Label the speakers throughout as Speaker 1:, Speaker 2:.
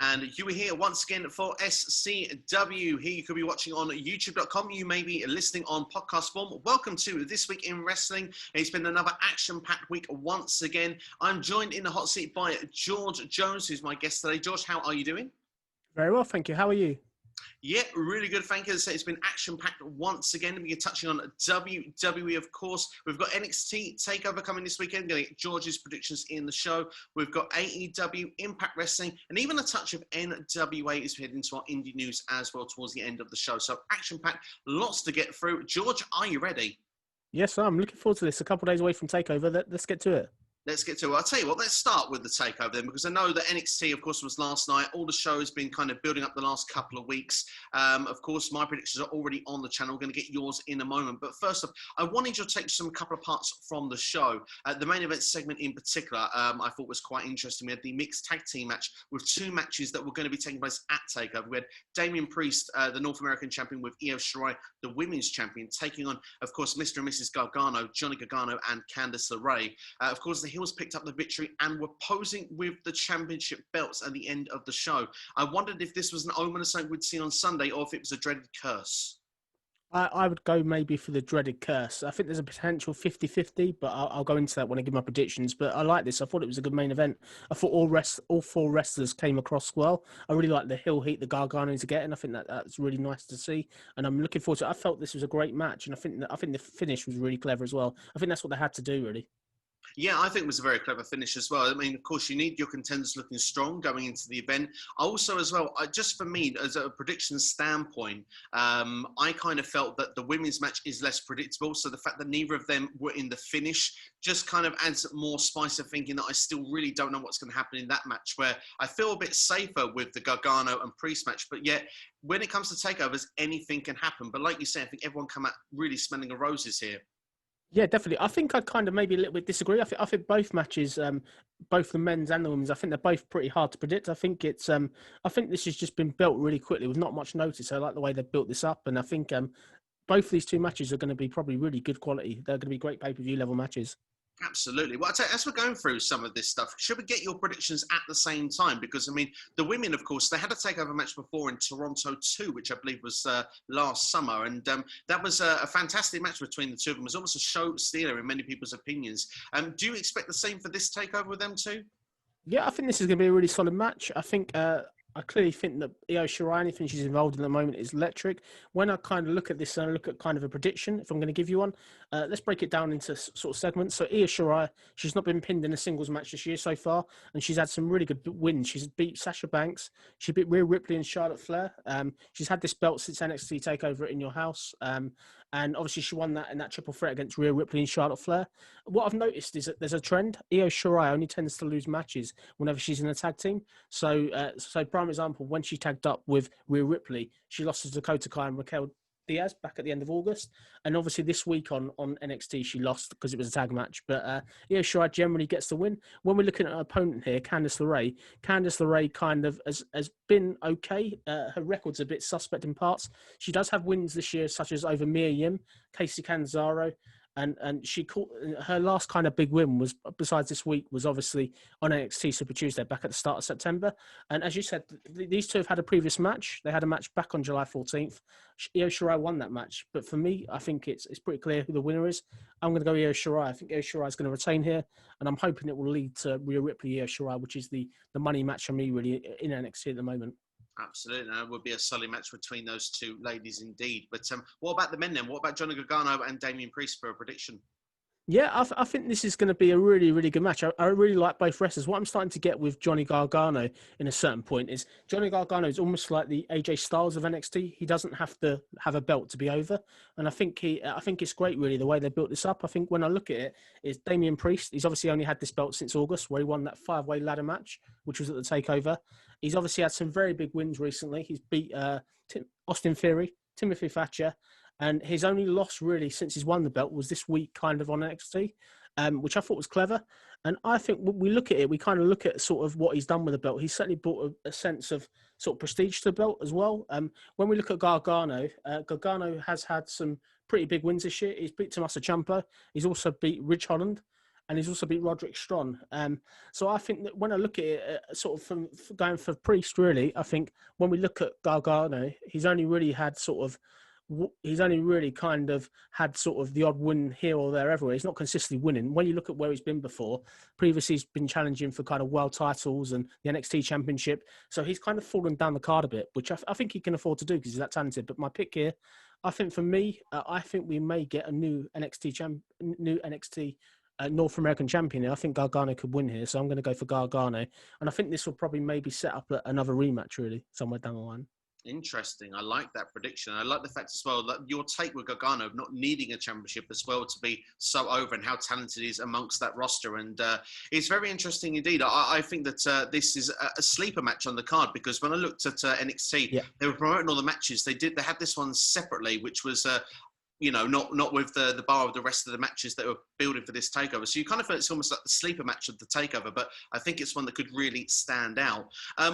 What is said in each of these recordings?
Speaker 1: And you are here once again for SCW. Here you could be watching on youtube.com. You may be listening on podcast form. Welcome to This Week in Wrestling. It's been another action-packed week once again. I'm joined in the hot seat by George Jones, who's my guest today. George, how are you doing?
Speaker 2: Very well, thank you. How are you?
Speaker 1: Yeah, really good. Thank you. As I say, it's been action-packed once again. We're touching on WWE, of course. We've got NXT TakeOver coming this weekend. Going to get George's predictions in the show. We've got AEW, Impact Wrestling, and even a touch of NWA as we head into our indie news as well towards the end of the show. So action-packed, lots to get through. George, are you ready?
Speaker 2: Yes, I'm looking forward to this. A couple of days away from TakeOver. Let's get to it.
Speaker 1: Let's get to it. I'll tell you what, let's start with the TakeOver then, because I know that NXT, of course, was last night. All the show has been kind of building up the last couple of weeks. Of course, my predictions are already on the channel. We're going to get yours in a moment. But first off, I wanted you to take some couple of parts from the show. The main event segment in particular, I thought was quite interesting. We had the mixed tag team match with two matches that were going to be taking place at TakeOver. We had Damian Priest, the North American champion, with Io Shirai, the women's champion, taking on, of course, Mr. and Mrs. Gargano, Johnny Gargano, and Candice LeRae. Of course, the heels picked up the victory and were posing with the championship belts at the end of the show. I wondered if this was an omen of something we'd see on Sunday or if it was a dreaded curse.
Speaker 2: I would go maybe for the dreaded curse. I think there's a potential 50-50, but I'll go into that when I give my predictions. But I like this. I thought it was a good main event. I thought all four wrestlers came across well. I really like the heel heat the Garganos are getting. I think that's really nice to see. And I'm looking forward to it. I felt this was a great match. And I think the finish was really clever as well. I think that's what they had to do, really.
Speaker 1: Yeah, I think it was a very clever finish as well. I mean, of course, you need your contenders looking strong going into the event. Also, as well, just for me, as a prediction standpoint, I kind of felt that the women's match is less predictable. So the fact that neither of them were in the finish just kind of adds more spice of thinking that I still really don't know what's going to happen in that match, where I feel a bit safer with the Gargano and Priest match. But yet, when it comes to takeovers, anything can happen. But like you say, I think everyone come out really smelling of roses here.
Speaker 2: Yeah, definitely. I think I kind of maybe a little bit disagree. I think both matches, both the men's and the women's, I think they're both pretty hard to predict. I think this has just been built really quickly with not much notice. I like the way they've built this up, and I think both of these two matches are going to be probably really good quality. They're going to be great pay-per-view level matches.
Speaker 1: Absolutely. Well, I tell you, as we're going through some of this stuff, should we get your predictions at the same time? Because, I mean, the women, of course, they had a takeover match before in Toronto too, which I believe was last summer. And that was a fantastic match between the two of them. It was almost a show stealer in many people's opinions. Do you expect the same for this takeover with them too? Yeah,
Speaker 2: I think this is going to be a really solid match. I clearly think that Io Shirai, anything she's involved in at the moment, is electric. When I kind of look at this and I look at kind of a prediction, if I'm going to give you one, let's break it down into sort of segments. So Io Shirai, she's not been pinned in a singles match this year so far, and she's had some really good wins. She's beat Sasha Banks. She beat Rhea Ripley and Charlotte Flair. She's had this belt since NXT TakeOver in Your House. And obviously she won that in that triple threat against Rhea Ripley and Charlotte Flair. What I've noticed is that there's a trend. Io Shirai only tends to lose matches whenever she's in a tag team. So prime example, when she tagged up with Rhea Ripley, she lost to Dakota Kai and Raquel Diaz back at the end of August. And obviously this week on NXT, she lost because it was a tag match. But Io Shirai generally gets the win. When we're looking at an opponent here, Candice LeRae kind of has been okay. Her record's a bit suspect in parts. She does have wins this year, such as over Mia Yim, Casey Canzaro. And she caught her last kind of big win was, besides this week, was obviously on NXT Super Tuesday back at the start of September. And as you said, these two have had a previous match. They had a match back on July 14th. Io Shirai won that match. But for me, I think it's pretty clear who the winner is. I'm going to go Io Shirai. I think Io Shirai is going to retain here. And I'm hoping it will lead to Rhea Ripley, Io Shirai, which is the money match for me really in NXT at the moment.
Speaker 1: Absolutely. That would be a solid match between those two ladies indeed. But what about the men then? What about Johnny Gargano and Damian Priest for a prediction?
Speaker 2: Yeah, I think this is going to be a really, really good match. I really like both wrestlers. What I'm starting to get with Johnny Gargano in a certain point is Johnny Gargano is almost like the AJ Styles of NXT. He doesn't have to have a belt to be over. And I think it's great, really, the way they built this up. I think when I look at it, is Damian Priest. He's obviously only had this belt since August, where he won that 5-way ladder match, which was at the TakeOver. He's obviously had some very big wins recently. He's beat Austin Theory, Timothy Thatcher, and his only loss really since he's won the belt was this week kind of on NXT, which I thought was clever. And I think when we look at it, we kind of look at sort of what he's done with the belt. He's certainly brought a sense of sort of prestige to the belt as well. When we look at Gargano, Gargano has had some pretty big wins this year. He's beat Tommaso Ciampa. He's also beat Ridge Holland. and he's also beat Roderick Strong. So I think that when I look at it, sort of from going for Priest, really, I think when we look at Gargano, he's only really kind of had sort of the odd win here or there everywhere. He's not consistently winning. When you look at where he's been before, previously he's been challenging for kind of world titles and the NXT Championship. So he's kind of fallen down the card a bit, which I think he can afford to do because he's that talented. But my pick here, I think for me, I think we may get a new NXT North American champion here. I think Gargano could win here, so I'm going to go for Gargano. And I think this will probably maybe set up another rematch, really, somewhere down the line.
Speaker 1: Interesting. I like that prediction. I like the fact as well that your take with Gargano of not needing a championship as well to be so over and how talented he is amongst that roster. And it's very interesting indeed. I think that this is a sleeper match on the card because when I looked at NXT, they were promoting all the matches. They had this one separately, which was not with the bar of the rest of the matches that were building for this takeover. So you kind of feel it's almost like the sleeper match of the takeover, but I think it's one that could really stand out.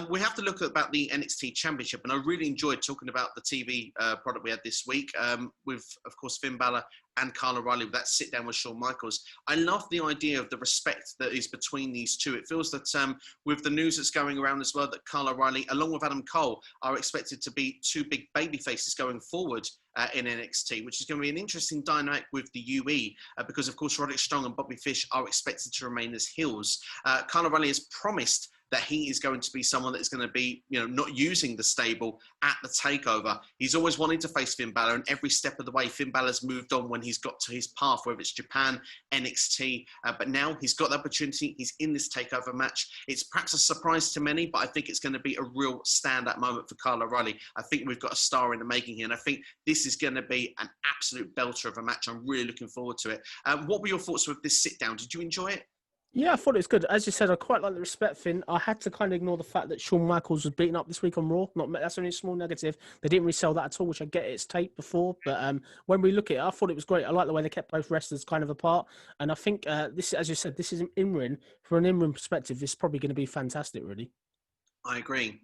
Speaker 1: We have to look about the NXT Championship, and I really enjoyed talking about the TV product we had this week with, of course, Finn Balor and Kyle O'Reilly with that sit down with Shawn Michaels. I love the idea of the respect that is between these two. It feels that with the news that's going around as well, that Kyle O'Reilly, along with Adam Cole, are expected to be two big baby faces going forward in NXT, which is going to be an interesting dynamic with the UE because, of course, Roderick Strong and Bobby Fish are expected to remain as heels. Kyle O'Reilly has promised that he is going to be someone that is going to be, not using the stable at the takeover. He's always wanted to face Finn Balor, and every step of the way, Finn Balor's moved on when he's got to his path, whether it's Japan, NXT, but now he's got the opportunity. He's in this takeover match. It's perhaps a surprise to many, but I think it's going to be a real stand-up moment for Kyle O'Reilly. I think we've got a star in the making here, and I think this is going to be an absolute belter of a match. I'm really looking forward to it. What were your thoughts with this sit-down? Did you enjoy it?
Speaker 2: Yeah, I thought it was good. As you said, I quite like the respect thing. I had to kind of ignore the fact that Shawn Michaels was beaten up this week on Raw. That's only a small negative. They didn't resell that at all, which I get it's taped before. But when we look at it, I thought it was great. I like the way they kept both wrestlers kind of apart. And I think this, as you said, this is an in-ring. From an in-ring perspective, this is probably going to be fantastic, really.
Speaker 1: I agree.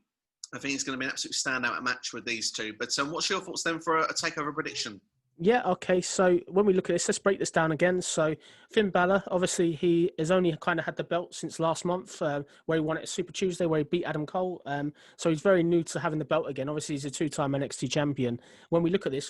Speaker 1: I think it's going to be an absolute standout match with these two. But what's your thoughts then for a takeover prediction?
Speaker 2: Yeah, okay. So when we look at this, let's break this down again. So Finn Balor, obviously, he has only kind of had the belt since last month, where he won it at Super Tuesday, where he beat Adam Cole. So he's very new to having the belt again. Obviously, he's a two-time NXT champion. When we look at this,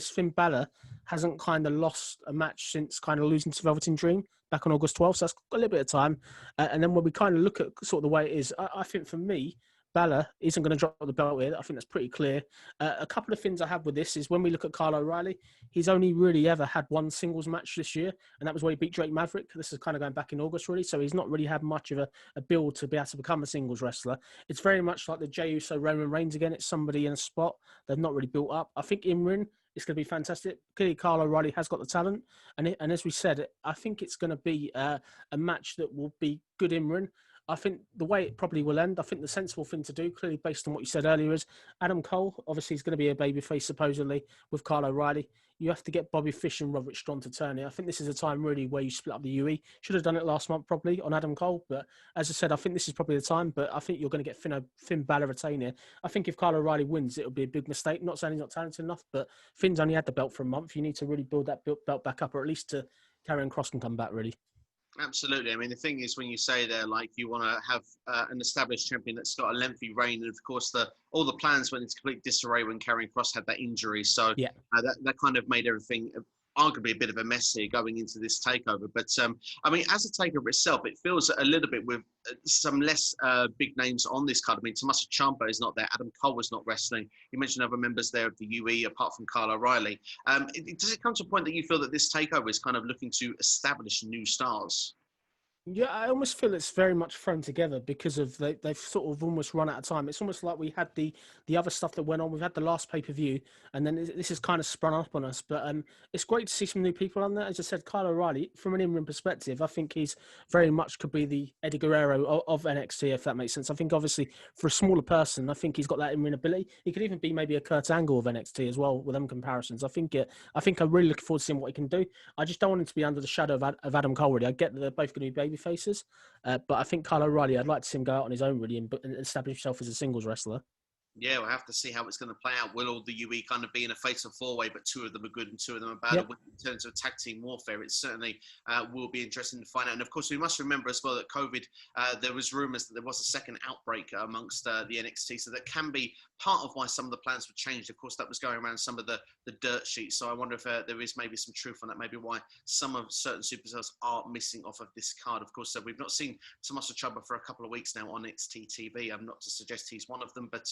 Speaker 2: Finn Balor hasn't kind of lost a match since kind of losing to Velveteen Dream back on August 12th. So that's got a little bit of time. And then when we kind of look at sort of the way it is, I think for me, Balor isn't going to drop the belt here. I think that's pretty clear. A couple of things I have with this is when we look at Kyle O'Reilly, he's only really ever had one singles match this year, and that was where he beat Drake Maverick. This is kind of going back in August, really, so he's not really had much of a build to be able to become a singles wrestler. It's very much like the Jey Uso Roman Reigns again. It's somebody in a spot they've not really built up. I think in ring, it's going to be fantastic. Clearly, Kyle O'Reilly has got the talent, and as we said, I think it's going to be a match that will be good in ring. I think the way it probably will end, I think the sensible thing to do, clearly based on what you said earlier, is Adam Cole, obviously, he's going to be a babyface, supposedly, with Kyle O'Reilly. You have to get Bobby Fish and Roderick Strong to turn it. I think this is a time, really, where you split up the UE. Should have done it last month, probably, on Adam Cole. But as I said, I think this is probably the time. But I think you're going to get Finn Balor retain here. I think if Kyle O'Reilly wins, it'll be a big mistake. Not saying he's not talented enough, but Finn's only had the belt for a month. You need to really build that belt back up, or at least to Karrion Kross can come back, really.
Speaker 1: Absolutely. I mean, the thing is, when you say there, like, you want to have an established champion that's got a lengthy reign, and of course, all the plans went into complete disarray when Karrion Kross had that injury. So
Speaker 2: yeah.
Speaker 1: That kind of made everything arguably a bit of a mess here going into this takeover. But I mean, as a takeover itself, it feels a little bit with some less big names on this card. I mean, Tommaso Ciampa is not there. Adam Cole was not wrestling. You mentioned other members there of the UE apart from Kyle O'Reilly. Does it come to a point that you feel that this takeover is kind of looking to establish new stars?
Speaker 2: Yeah, I almost feel it's very much thrown together because of they've sort of almost run out of time. It's almost like we had the other stuff that went on. We've had the last pay-per-view, and then this has kind of sprung up on us. But it's great to see some new people on there. As I said, Kyle O'Reilly, from an in-ring perspective, I think he's very much could be the Eddie Guerrero of NXT, if that makes sense. I think, obviously, for a smaller person, I think he's got that in-ring ability. He could even be maybe a Kurt Angle of NXT as well with them comparisons. I think I'm really looking forward to seeing what he can do. I just don't want him to be under the shadow of Adam Cole, really. I get that they're both going to be baby faces, but I think Kyle O'Reilly, I'd like to see him go out on his own, really, and establish himself as a singles wrestler.
Speaker 1: Yeah, we'll have to see how it's going to play out. Will all the UE kind of be in a fatal four-way, but two of them are good and two of them are bad?
Speaker 2: Yep.
Speaker 1: Or in terms of tag team warfare, it certainly will be interesting to find out. And of course, we must remember as well that COVID, there was rumours that there was a second outbreak amongst the NXT, so that can be part of why some of the plans were changed. Of course, that was going around some of the dirt sheets. So I wonder if there is maybe some truth on that, maybe why some of certain superstars are missing off of this card. Of course, we've not seen Tommaso Ciampa for a couple of weeks now on NXT TV. I'm not to suggest he's one of them, but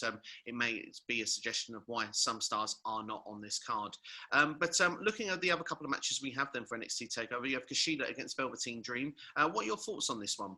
Speaker 1: it may be a suggestion of why some stars are not on this card. But looking at the other couple of matches we have then for NXT TakeOver, you have Kushida against Velveteen Dream. What are your thoughts on this one?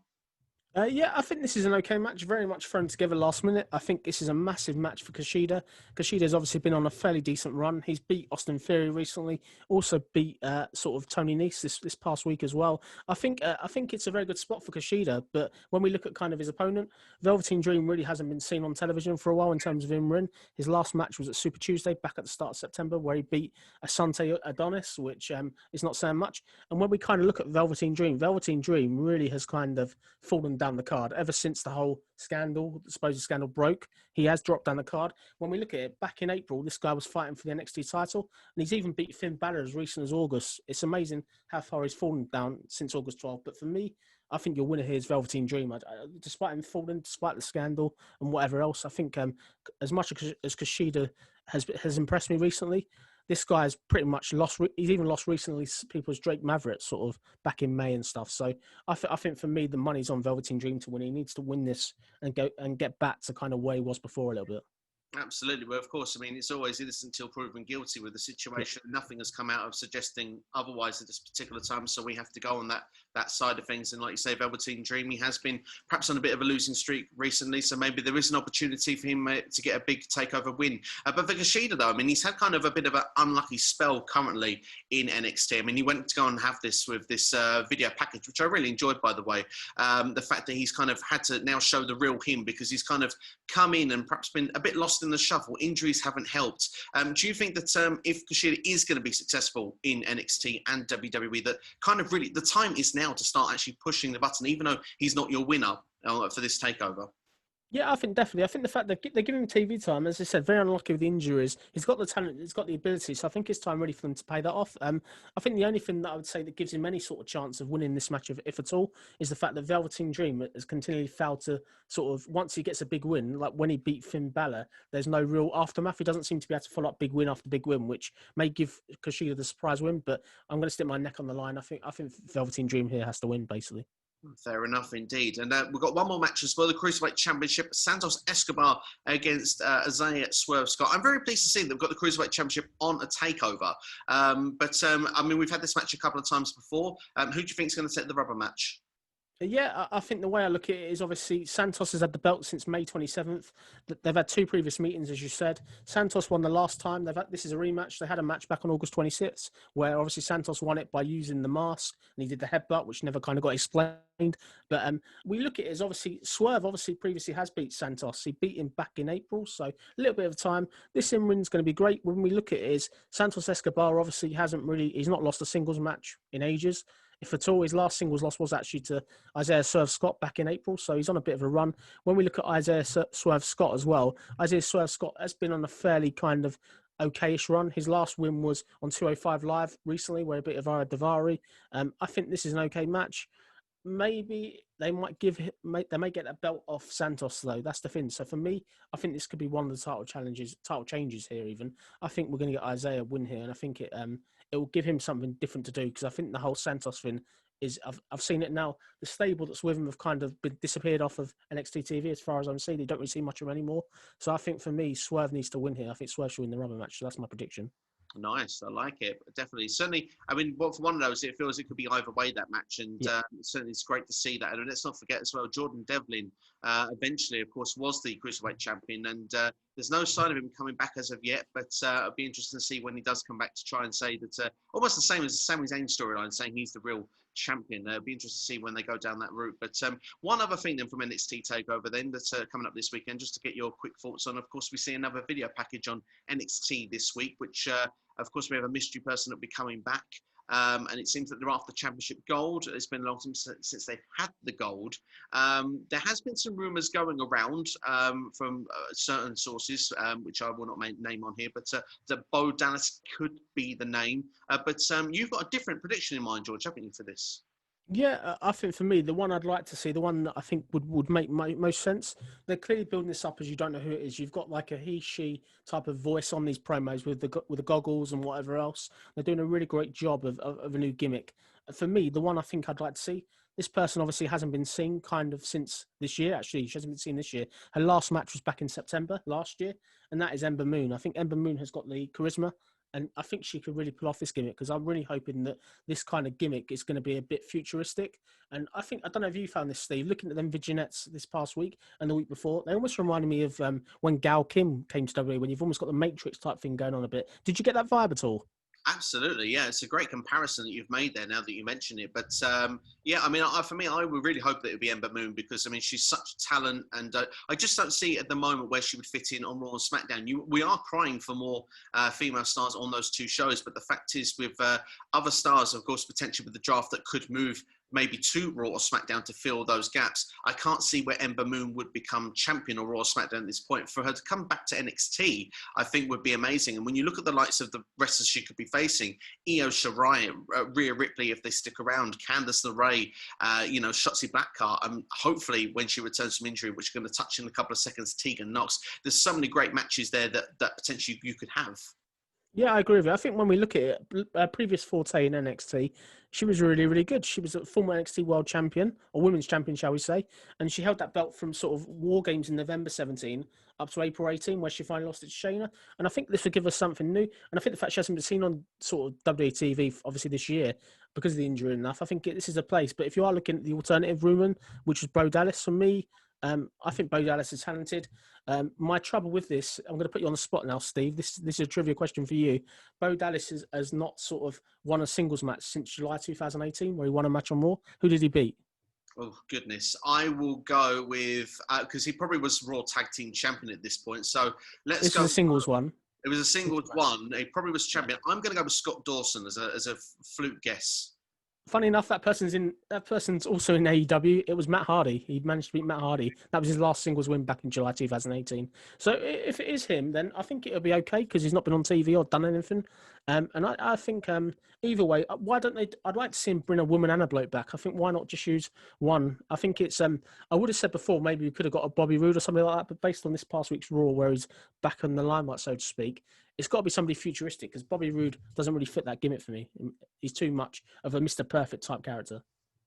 Speaker 2: Yeah, I think this is an okay match, very much thrown together last minute. I think this is a massive match for Kushida. Kushida's obviously been on a fairly decent run. He's beat Austin Theory recently, also beat sort of Tony Nese this past week as well. I think it's a very good spot for Kushida, but when we look at kind of his opponent, Velveteen Dream really hasn't been seen on television for a while in terms of in-ring. His last match was at Super Tuesday back at the start of September, where he beat Asante Adonis, which is not saying much. And when we kind of look at Velveteen Dream really has kind of fallen down the card ever since the whole scandal, the supposed scandal broke. He has dropped down the card. When we look at it, back in April, this guy was fighting for the NXT title, and he's even beat Finn Balor as recent as August. It's amazing how far he's fallen down since August 12th. But for me, I think your winner here is Velveteen Dream. Despite him falling, despite the scandal and whatever else, I think as much as Kushida has impressed me recently, this guy's pretty much lost. He's even lost recently people's Drake Maverick sort of back in May and stuff. So I think for me, the money's on Velveteen Dream to win. He needs to win this and go and get back to kind of where he was before a little bit.
Speaker 1: Absolutely. Well, of course, I mean, it's always innocent until proven guilty with the situation. Yeah. Nothing has come out of suggesting otherwise at this particular time, so we have to go on that side of things. And like you say, Velveteen Dream, he has been perhaps on a bit of a losing streak recently, so maybe there is an opportunity for him to get a big takeover win. But for Kushida, though, I mean, he's had kind of a bit of an unlucky spell currently in NXT. I mean, he went to go and have this with this video package, which I really enjoyed, by the way. The fact that he's kind of had to now show the real him because he's kind of come in and perhaps been a bit lost in the shuffle. Injuries haven't helped. Do you think that if Kushida is going to be successful in NXT and WWE, that kind of really the time is now to start actually pushing the button, even though he's not your winner for this takeover?
Speaker 2: Yeah, I think definitely. I think the fact that they're giving him TV time, as I said, very unlucky with the injuries. He's got the talent, he's got the ability, so I think it's time really for them to pay that off. I think the only thing that I would say that gives him any sort of chance of winning this match, if at all, is the fact that Velveteen Dream has continually failed to sort of, once he gets a big win, like when he beat Finn Balor, there's no real aftermath. He doesn't seem to be able to follow up big win after big win, which may give Kushida the surprise win, but I'm going to stick my neck on the line. I think Velveteen Dream here has to win, basically.
Speaker 1: Fair enough, indeed. And we've got one more match as well, the Cruiserweight Championship, Santos Escobar against Isaiah Swerve Scott. I'm very pleased to see that we've got the Cruiserweight Championship on a takeover. I mean, we've had this match a couple of times before. Who do you think is going to take the rubber match?
Speaker 2: Yeah, I think the way I look at it is obviously Santos has had the belt since May 27th. They've had two previous meetings, as you said. Santos won the last time. This is a rematch. They had a match back on August 26th where obviously Santos won it by using the mask and he did the headbutt, which never kind of got explained. But we look at it as obviously Swerve previously has beat Santos. He beat him back in April, so a little bit of time. This in-ring's going to be great. When we look at it is Santos Escobar obviously he's not lost a singles match in ages. If at all, his last singles loss was actually to Isaiah Swerve Scott back in April, so he's on a bit of a run. When we look at Isaiah Swerve Scott as well, Isaiah Swerve Scott has been on a fairly kind of okayish run. His last win was on 205 Live recently, where a bit of Ara Davari. I think this is an okay match. Maybe they might get that belt off Santos though. That's the thing. So for me, I think this could be one of the title changes here. Even I think we're going to get Isaiah win here, and I think it will give him something different to do because I think the whole Santos thing is I've seen it now. The stable that's with him have kind of been disappeared off of NXT TV as far as I'm seeing. They don't really see much of him anymore. So I think for me, Swerve needs to win here. I think Swerve should win the rubber match. So that's my prediction.
Speaker 1: Nice, I like it. Definitely, certainly. I mean, for one of those, it feels it could be either way that match, and certainly it's great to see that. And let's not forget as well, Jordan Devlin eventually, of course, was the cruiserweight champion, and there's no sign of him coming back as of yet. But it'll be interesting to see when he does come back to try and say that almost the same as Sami Zayn storyline, saying he's the real champion. It'll be interesting to see when they go down that route. But one other thing then from NXT TakeOver then that's coming up this weekend, just to get your quick thoughts on. Of course, we see another video package on NXT this week, which of course we have a mystery person that'll be coming back. and it seems that they're after championship gold. It's been a long time since they've had the gold. There has been some rumours going around from certain sources, which I will not name on here, but that Bo Dallas could be the name. But you've got a different prediction in mind, George, haven't you, for this?
Speaker 2: Yeah, I think for me, the one I'd like to see, the one that I think would make most sense, they're clearly building this up as you don't know who it is. You've got like a he, she type of voice on these promos with the goggles and whatever else. They're doing a really great job of a new gimmick. For me, the one I think I'd like to see, this person obviously hasn't been seen kind of since this year. Actually, she hasn't been seen this year. Her last match was back in September last year, and that is Ember Moon. I think Ember Moon has got the charisma, and I think she could really pull off this gimmick because I'm really hoping that this kind of gimmick is going to be a bit futuristic. And I don't know if you found this, Steve, looking at them vignettes this past week and the week before, they almost reminded me of when Gal Kim came to WWE, when you've almost got the Matrix type thing going on a bit. Did you get that vibe at all?
Speaker 1: Absolutely, yeah. It's a great comparison that you've made there now that you mention it. But yeah, I mean, for me, I would really hope that it would be Ember Moon because, I mean, she's such talent. And I just don't see at the moment where she would fit in on Raw and SmackDown. We are crying for more female stars on those two shows. But the fact is with other stars, of course, potentially with the draft that could move maybe to Raw or SmackDown to fill those gaps. I can't see where Ember Moon would become champion or Raw or SmackDown at this point. For her to come back to NXT, I think would be amazing. And when you look at the likes of the wrestlers she could be facing, Io Shirai, Rhea Ripley if they stick around, Candice LeRae, Shotzi Blackheart, and hopefully when she returns from injury, which we're going to touch in a couple of seconds, Tegan Nox. There's so many great matches there that potentially you could have.
Speaker 2: Yeah, I agree with you. I think when we look at it, previous forte in NXT, she was really, really good. She was a former NXT World Champion, or Women's Champion, shall we say, and she held that belt from sort of War Games in November 17 up to April 18, where she finally lost it to Shayna. And I think this would give us something new. And I think the fact she hasn't been seen on sort of WWE TV, obviously this year, because of the injury enough, I think this is a place. But if you are looking at the alternative rumour, which was Bo Dallas, for me, I think Bo Dallas is talented. My trouble with this, I'm going to put you on the spot now, Steve. This is a trivia question for you. Bo Dallas has not sort of won a singles match since July 2018, where he won a match on Raw. Who did he beat?
Speaker 1: Oh, goodness. I will go with, because he probably was Raw Tag Team Champion at this point. So let's go.
Speaker 2: This is a singles one.
Speaker 1: It was a singles one. He probably was champion. I'm going to go with Scott Dawson as a fluke guess.
Speaker 2: Funny enough, that person's also in AEW. It was Matt Hardy. He managed to beat Matt Hardy. That was his last singles win back in July 2018. So if it is him, then I think it'll be okay because he's not been on TV or done anything. And I think either way, why don't they? I'd like to see him bring a woman and a bloke back. I think why not just use one? I think it's I would have said before maybe we could have got a Bobby Roode or something like that, but based on this past week's Raw where he's back on the limelight, so to speak, it's got to be somebody futuristic because Bobby Roode doesn't really fit that gimmick for me. He's too much of a Mr. Perfect type character.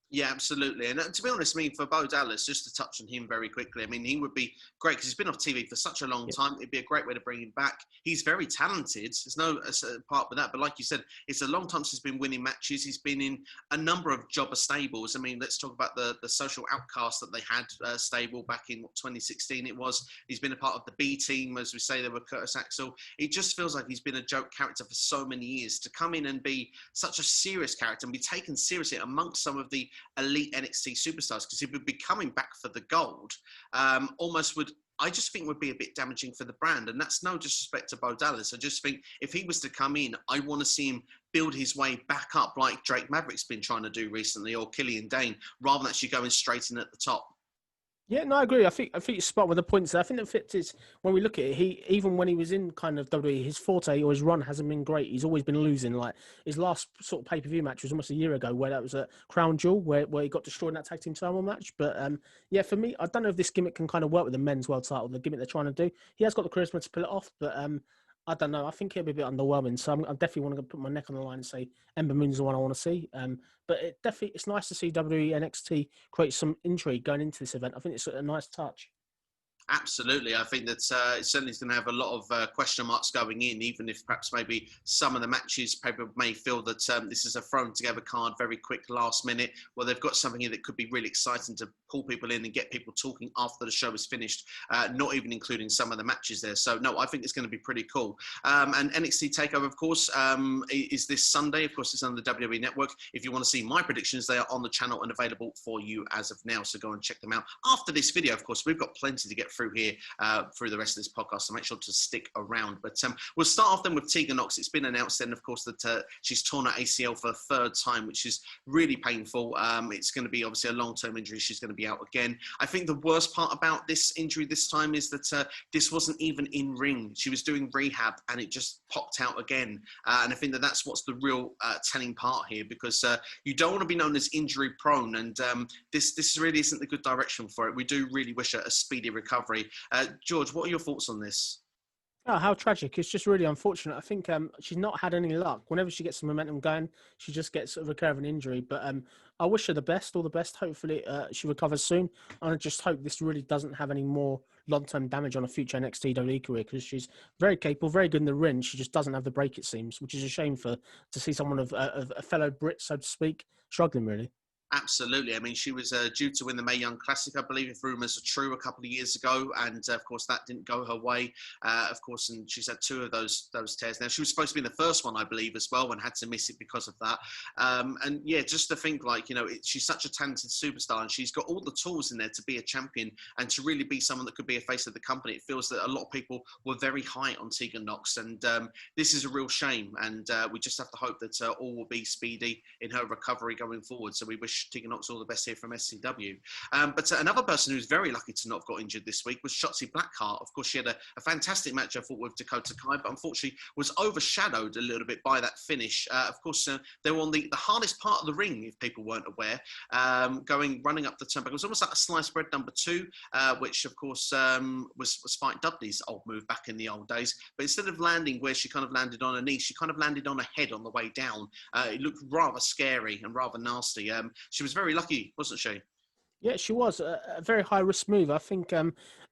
Speaker 1: Yeah, absolutely. And to be honest, I mean, for Bo Dallas, just to touch on him very quickly, I mean, he would be great because he's been off TV for such a long time. It'd be a great way to bring him back. He's very talented. There's no part with that. But like you said, it's a long time since he's been winning matches. He's been in a number of jobber stables. I mean, let's talk about the social outcast that they had stable back in 2016 it was. He's been a part of the B team, as we say, there were Curtis Axel. It just feels like he's been a joke character for so many years. To come in and be such a serious character and be taken seriously amongst some of the elite NXT superstars, because he would be coming back for the gold, I just think would be a bit damaging for the brand. And that's no disrespect to Bo Dallas. I just think if he was to come in, I want to see him build his way back up like Drake Maverick's been trying to do recently, or Killian Dane, rather than actually going straight in at the top.
Speaker 2: Yeah, no, I agree. I think you're spot with the points there. I think the fit is when we look at it, even when he was in kind of WWE, his forte or his run hasn't been great. He's always been losing. Like his last sort of pay-per-view match was almost a year ago, where that was a Crown Jewel, where he got destroyed in that tag team title match. But yeah, for me, I don't know if this gimmick can kind of work with the men's world title, the gimmick they're trying to do. He has got the charisma to pull it off, but I don't know. I think it'll be a bit underwhelming. So I definitely want to put my neck on the line and say Ember Moon's the one I want to see. But it's nice to see WWE NXT create some intrigue going into this event. I think it's a nice touch.
Speaker 1: Absolutely. I think that it certainly is going to have a lot of question marks going in, even if perhaps maybe some of the matches people may feel that this is a thrown together card, very quick, last minute. Well, they've got something here that could be really exciting to pull people in and get people talking after the show is finished, not even including some of the matches there. So, no, I think it's going to be pretty cool. And NXT TakeOver, of course, is this Sunday. Of course, it's on the WWE Network. If you want to see my predictions, they are on the channel and available for you as of now. So go and check them out. After this video, of course, we've got plenty to get through here through the rest of this podcast, so make sure to stick around. But we'll start off then with Tegan Nox. It's been announced then, of course, that she's torn her ACL for a third time, which is really painful. It's going to be obviously a long-term injury. She's going to be out again. I think the worst part about this injury this time is that this wasn't even in ring. She was doing rehab and it just popped out again. And I think that that's what's the real telling part here, because you don't want to be known as injury prone, and this really isn't the good direction for it. We do really wish her a speedy recovery. George, what are your thoughts on this?
Speaker 2: Oh, how tragic. It's just really unfortunate. I think she's not had any luck. Whenever she gets some momentum going, she just gets a recurring injury. But I wish her the best, all the best. Hopefully she recovers soon. And I just hope this really doesn't have any more long-term damage on a future NXT WWE career, because she's very capable, very good in the ring. She just doesn't have the break, it seems, which is a shame to see someone of a fellow Brit, so to speak, struggling, really.
Speaker 1: Absolutely. I mean, she was due to win the Mae Young Classic, I believe, if rumours are true, a couple of years ago. And, of course, that didn't go her way, of course. And she's had two of those tears now. She was supposed to be in the first one, I believe, as well, and had to miss it because of that. And, yeah, just to think, like, you know, she's such a talented superstar, and she's got all the tools in there to be a champion and to really be someone that could be a face of the company. It feels that a lot of people were very high on Tegan Nox. And this is a real shame. And we just have to hope that all will be speedy in her recovery going forward. So we wish Tegan Nox all the best here from SCW. But another person who's very lucky to not have got injured this week was Shotzi Blackheart. Of course, she had a fantastic match, I thought, with Dakota, but unfortunately was overshadowed a little bit by that finish. Of course, they were on the hardest part of the ring, if people weren't aware, running up the turnbuckle. It was almost like a sliced bread number 2, which, of course, was Spike Dudley's old move back in the old days. But instead of landing where she kind of landed on her knee, she kind of landed on her head on the way down. It looked rather scary and rather nasty. She was very lucky, wasn't she?
Speaker 2: Yeah, she was a very high-risk move. I think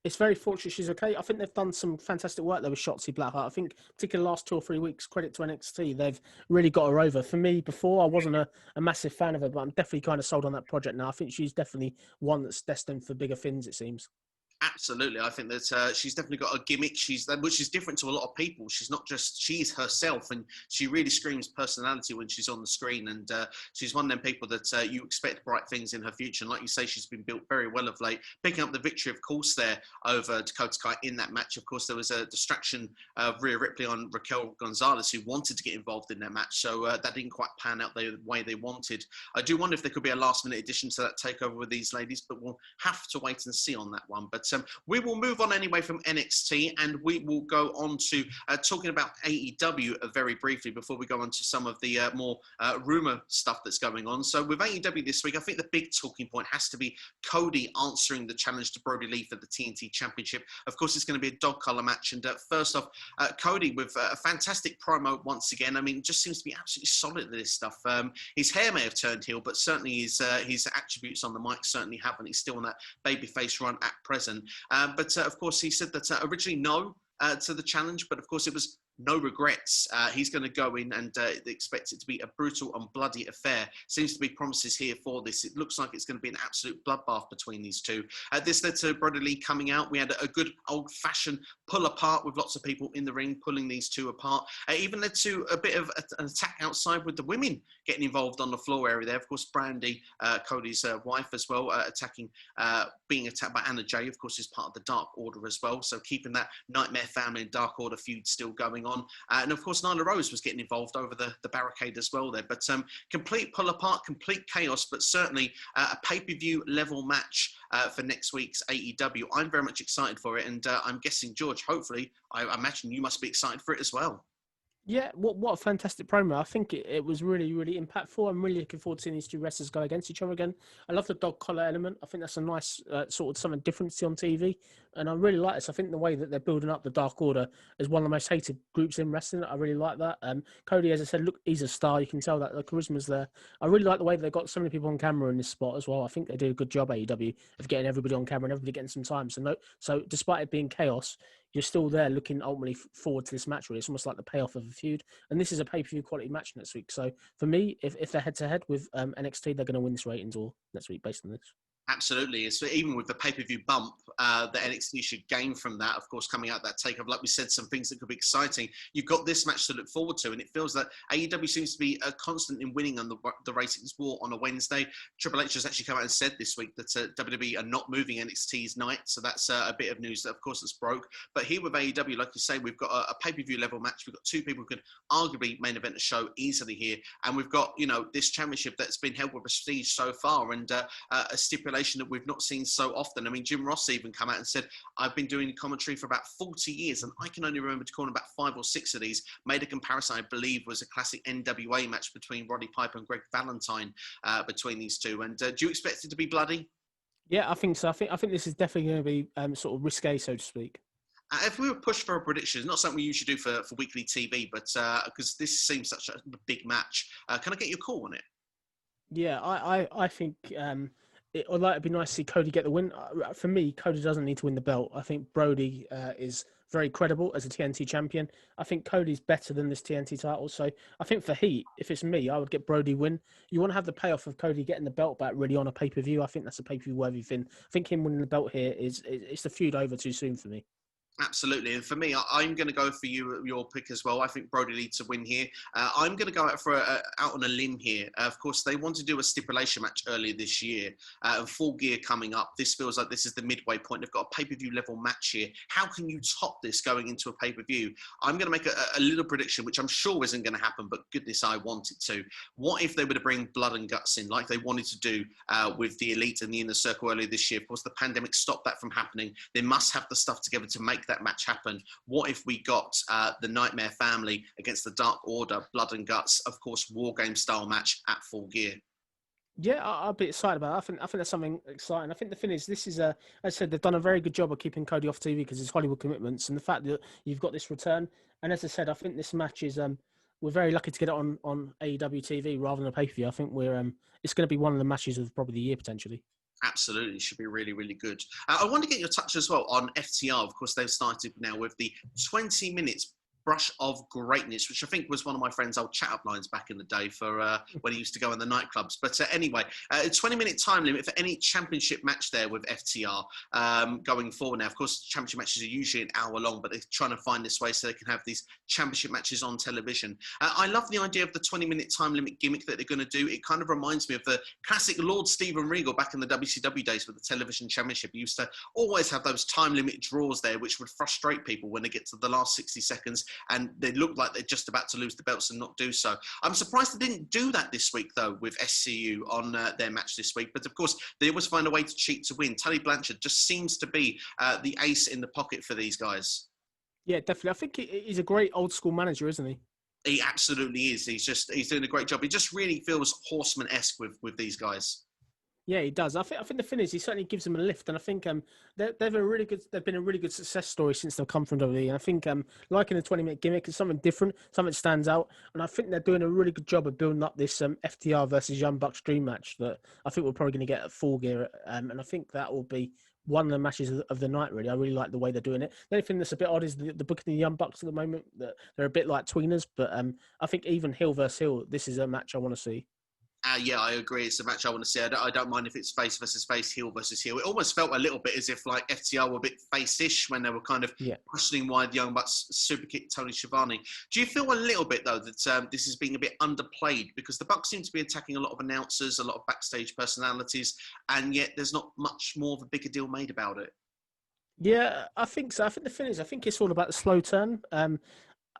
Speaker 2: it's very fortunate she's okay. I think they've done some fantastic work there with Shotzi Blackheart. I think, particularly the last 2 or 3 weeks, credit to NXT, they've really got her over. For me, before, I wasn't a massive fan of her, but I'm definitely kind of sold on that project now. I think she's definitely one that's destined for bigger things, it seems.
Speaker 1: Absolutely. I think that she's definitely got a gimmick, which is different to a lot of people. She's not just, she's herself, and she really screams personality when she's on the screen. And she's one of them people that you expect bright things in her future. And like you say, she's been built very well of late. Picking up the victory, of course, there over Dakota Kai in that match. Of course, there was a distraction of Rhea Ripley on Raquel Gonzalez, who wanted to get involved in that match. So that didn't quite pan out the way they wanted. I do wonder if there could be a last-minute addition to that takeover with these ladies, but we'll have to wait and see on that one. But we will move on anyway from NXT, and we will go on to talking about AEW very briefly before we go on to some of the more rumour stuff that's going on. So with AEW this week, I think the big talking point has to be Cody answering the challenge to Brodie for the TNT Championship. Of course, it's going to be a dog collar match. And first off, Cody with a fantastic promo once again. I mean, just seems to be absolutely solid at this stuff. His hair may have turned heel, but certainly his attributes on the mic certainly haven't. He's still on that babyface run at present. But of course, he said that originally no to the challenge, but of course it was no regrets. He's going to go in and they expect it to be a brutal and bloody affair. Seems to be promises here for this. It looks like it's going to be an absolute bloodbath between these two. This led to Brodie coming out. We had a good old-fashioned pull apart with lots of people in the ring pulling these two apart. Even led to a bit of an attack outside with the women getting involved on the floor area there. Of course, Brandy, Cody's wife as well, being attacked by Anna Jay, of course, is part of the Dark Order as well. So keeping that Nightmare Family and Dark Order feud still going on. And of course, Nyla Rose was getting involved over the barricade as well there. But complete pull apart, complete chaos, but certainly a pay-per-view level match for next week's AEW. I'm very much excited for it. And I'm guessing, George, hopefully, I imagine you must be excited for it as well.
Speaker 2: Yeah, what a fantastic promo. I think it was really, really impactful. I'm really looking forward to seeing these two wrestlers go against each other again. I love the dog collar element. I think that's a nice sort of something different to see on TV. And I really like this. I think the way that they're building up the Dark Order is one of the most hated groups in wrestling. I really like that. Cody, as I said, look, he's a star. You can tell that the charisma's there. I really like the way they've got so many people on camera in this spot as well. I think they do a good job, AEW, of getting everybody on camera and everybody getting some time. So despite it being chaos, you're still there looking ultimately forward to this match, really. It's almost like the payoff of a feud. And this is a pay-per-view quality match next week. So for me, if they're head-to-head with NXT, they're going to win this ratings all next week based on this.
Speaker 1: Absolutely. So even with the pay-per-view bump that NXT should gain from that, of course, coming out that takeover, like we said, some things that could be exciting. You've got this match to look forward to, and it feels that AEW seems to be constant in winning on the ratings war on a Wednesday. Triple H has actually come out and said this week that WWE are not moving NXT's night, so that's a bit of news that, of course, that's broke. But here with AEW, like you say, we've got a pay-per-view level match. We've got two people who could arguably main event a show easily here, and we've got, you know, this championship that's been held with prestige so far, and a stipulation that we've not seen so often. I mean, Jim Ross even come out and said, I've been doing commentary for about 40 years, and I can only remember calling about 5 or 6 of these. Made a comparison, I believe, was a classic NWA match between Roddy Piper and Greg Valentine between these two. And do you expect it to be bloody?
Speaker 2: Yeah, I think so. I think this is definitely going to be sort of risque, so to speak.
Speaker 1: If we were pushed for a prediction, it's not something we usually do for weekly TV, but because this seems such a big match, can I get your call on it?
Speaker 2: Yeah, I think it'd be nice to see Cody get the win. For me, Cody doesn't need to win the belt. I think Brodie is very credible as a TNT champion. I think Cody's better than this TNT title. So I think for heat, if it's me, I would get Brodie win. You want to have the payoff of Cody getting the belt back really on a pay-per-view. I think that's a pay-per-view worthy thing. I think him winning the belt here it's the feud over too soon for me.
Speaker 1: Absolutely. And for me, I'm going to go for your pick as well. I think Brodie needs to win here. I'm going to go out out on a limb here. Of course, they want to do a stipulation match earlier this year. And Full Gear coming up. This feels like this is the midway point. They've got a pay-per-view level match here. How can you top this going into a pay-per-view? I'm going to make a little prediction, which I'm sure isn't going to happen, but goodness, I want it to. What if they were to bring blood and guts in, like they wanted to do with the Elite and the Inner Circle earlier this year? Of course, the pandemic stopped that from happening. They must have the stuff together to make that match happen. What if we got the Nightmare Family against the Dark Order, blood and guts, of course, War Game style match at Full Gear?
Speaker 2: Yeah, I'll be excited about it. I think that's something exciting. I think the thing is, this is as I said, they've done a very good job of keeping Cody off TV because it's Hollywood commitments, and the fact that you've got this return. And as I said, I think this match is we're very lucky to get it on AEW TV rather than a pay-per-view. I think it's going to be one of the matches of probably the year potentially.
Speaker 1: Absolutely, should be really, really good. I want to get your touch as well on FTR. Of course, they've started now with the 20 minutes brush of greatness, which I think was one of my friend's old chat-up lines back in the day for when he used to go in the nightclubs. But anyway, a 20-minute time limit for any championship match there with FTR going forward. Now, of course, championship matches are usually an hour long, but they're trying to find this way so they can have these championship matches on television. I love the idea of the 20-minute time limit gimmick that they're going to do. It kind of reminds me of the classic Lord Steven Regal back in the WCW days with the television championship. He used to always have those time limit draws there, which would frustrate people when they get to the last 60 seconds and they look like they're just about to lose the belts and not do so. I'm surprised they didn't do that this week, though, with SCU on their match this week. But, of course, they always find a way to cheat to win. Tully Blanchard just seems to be the ace in the pocket for these guys.
Speaker 2: Yeah, definitely. I think he's a great old-school manager, isn't he?
Speaker 1: He absolutely is. He's doing a great job. He just really feels Horseman-esque with these guys.
Speaker 2: Yeah, he does. I think the thing is, he certainly gives them a lift, and I think they've been a really good success story since they've come from WWE. And I think liking the 20-minute gimmick is something different, something that stands out, and I think they're doing a really good job of building up this FTR versus Young Bucks dream match that I think we're probably going to get at Full Gear, and I think that will be one of the matches of the night. Really, I really like the way they're doing it. The only thing that's a bit odd is the booking of the Young Bucks at the moment. That they're a bit like tweeners, but I think even heel versus heel, this is a match I want to see.
Speaker 1: Yeah, I agree. It's a match I want to see. I don't mind if it's face versus face, heel versus heel. It almost felt a little bit as if like FTR were a bit face-ish when they were kind of questioning why the Young Bucks super kicked Tony Schiavone. Do you feel a little bit, though, that this is being a bit underplayed? Because the Bucks seem to be attacking a lot of announcers, a lot of backstage personalities, and yet there's not much more of a bigger deal made about it.
Speaker 2: Yeah, I think so. I think the thing is, I think it's all about the slow turn.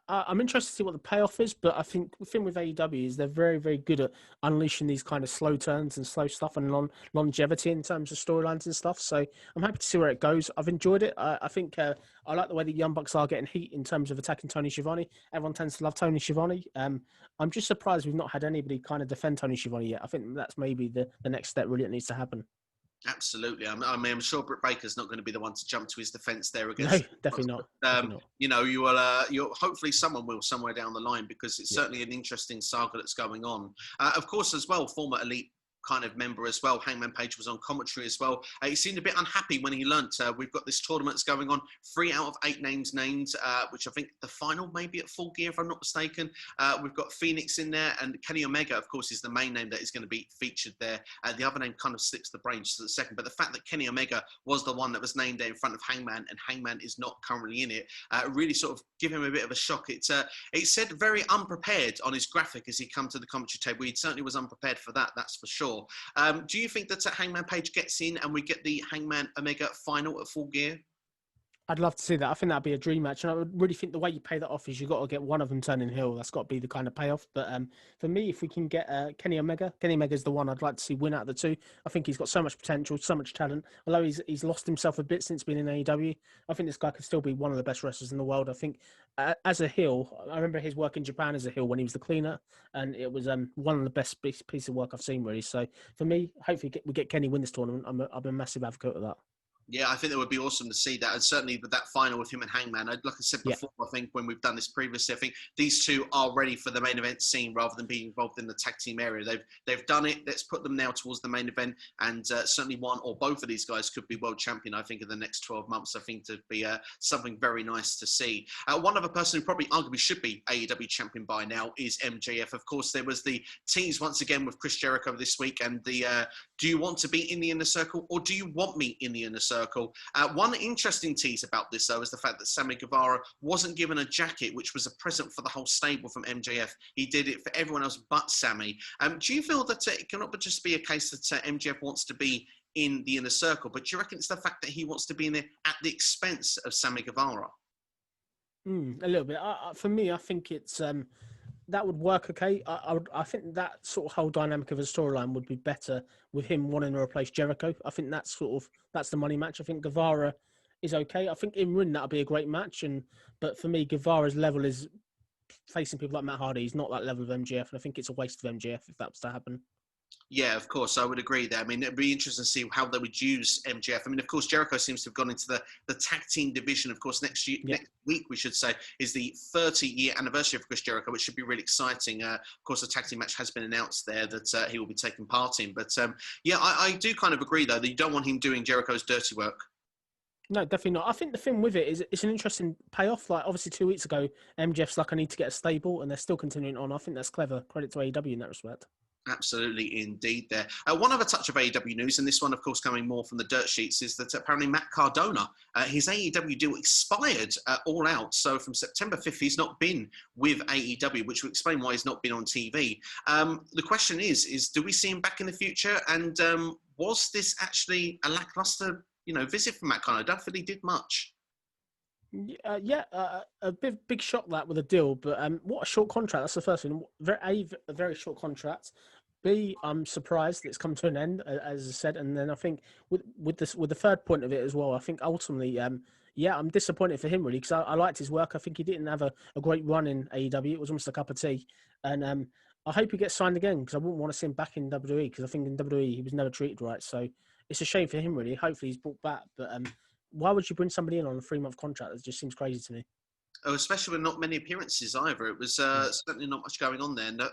Speaker 2: I'm interested to see what the payoff is, but I think the thing with AEW is they're very, very good at unleashing these kind of slow turns and slow stuff and longevity in terms of storylines and stuff. So I'm happy to see where it goes. I've enjoyed it. I think I like the way the Young Bucks are getting heat in terms of attacking Tony Schiavone. Everyone tends to love Tony Schiavone. I'm just surprised we've not had anybody kind of defend Tony Schiavone yet. I think that's maybe the next step really that needs to happen.
Speaker 1: Absolutely. I mean, I'm sure Britt Baker's not going to be the one to jump to his defence there against.
Speaker 2: No, definitely not. Definitely not.
Speaker 1: You know, you will. Hopefully, someone will somewhere down the line because it's certainly an interesting saga that's going on. Of course, as well, former Elite kind of member as well. Hangman Page was on commentary as well. He seemed a bit unhappy when he learnt we've got this tournament going on. 3 out of 8 names, which I think the final may be at Full Gear, if I'm not mistaken. We've got Phoenix in there, and Kenny Omega, of course, is the main name that is going to be featured there. The other name kind of slips the brain just at the second, but the fact that Kenny Omega was the one that was named there in front of Hangman, and Hangman is not currently in it, really sort of give him a bit of a shock. It said very unprepared on his graphic as he come to the commentary table. He certainly was unprepared for that, that's for sure. Do you think that Hangman Page gets in and we get the Hangman Omega final at Full Gear?
Speaker 2: I'd love to see that. I think that'd be a dream match, and I would really think the way you pay that off is you've got to get one of them turning heel. That's got to be the kind of payoff. But for me, if we can get Kenny Omega's the one I'd like to see win out of the two. I think he's got so much potential, so much talent. Although he's lost himself a bit since being in AEW, I think this guy could still be one of the best wrestlers in the world. I think as a heel, I remember his work in Japan as a heel when he was the cleaner, and it was one of the best piece of work I've seen, really. So for me, hopefully we get Kenny win this tournament. I'm a massive advocate of that.
Speaker 1: Yeah, I think it would be awesome to see that. And certainly with that final with him and Hangman, like I said before, I think when we've done this previously, I think these two are ready for the main event scene rather than being involved in the tag team area. They've done it. Let's put them now towards the main event. And certainly one or both of these guys could be world champion, I think, in the next 12 months. I think to be something very nice to see. One other person who probably arguably should be AEW champion by now is MJF. Of course, there was the tease once again with Chris Jericho this week. And the do you want to be in the inner circle or do you want me in the inner circle? One interesting tease about this, though, is the fact that Sammy Guevara wasn't given a jacket, which was a present for the whole stable from MJF. He did it for everyone else but Sammy. Do you feel that it cannot just be a case that MJF wants to be in the inner circle, but do you reckon it's the fact that he wants to be in there at the expense of Sammy Guevara?
Speaker 2: A little bit. For me, I think it's... that would work okay. I think that sort of whole dynamic of a storyline would be better with him wanting to replace Jericho. I think that's the money match. I think Guevara is okay. I think in ring that'll be a great match. But for me, Guevara's level is facing people like Matt Hardy. He's not that level of MJF, and I think it's a waste of MJF if that was to happen.
Speaker 1: Yeah, of course, I would agree there. I mean, it'd be interesting to see how they would use MJF. I mean, of course, Jericho seems to have gone into the tag team division. Of course, next week, we should say, is the 30-year anniversary of Chris Jericho, which should be really exciting. Of course, the tag team match has been announced there that he will be taking part in. But yeah, I do kind of agree, though, that you don't want him doing Jericho's dirty work.
Speaker 2: No, definitely not. I think the thing with it is it's an interesting payoff. Like, obviously, 2 weeks ago, MJF's like, I need to get a stable, and they're still continuing on. I think that's clever. Credit to AEW in that respect.
Speaker 1: Absolutely, indeed there. One other touch of AEW news, and this one, of course, coming more from the dirt sheets, is that apparently Matt Cardona, his AEW deal expired all out. So from September 5th, he's not been with AEW, which will explain why he's not been on TV. The question is do we see him back in the future? And was this actually a lackluster, visit from Matt Cardona? I don't think he did much.
Speaker 2: A big shock that with a deal, but what a short contract. That's the first thing. A very short contract. B, I'm surprised that it's come to an end, as I said, and then I think with the third point of it as well, I think ultimately, I'm disappointed for him really because I liked his work. I think he didn't have a great run in AEW. It was almost a cup of tea, and I hope he gets signed again because I wouldn't want to see him back in WWE because I think in WWE he was never treated right. So it's a shame for him really. Hopefully he's brought back, but why would you bring somebody in on a 3-month contract? That just seems crazy to me.
Speaker 1: Oh, especially with not many appearances either. It was certainly not much going on there. And,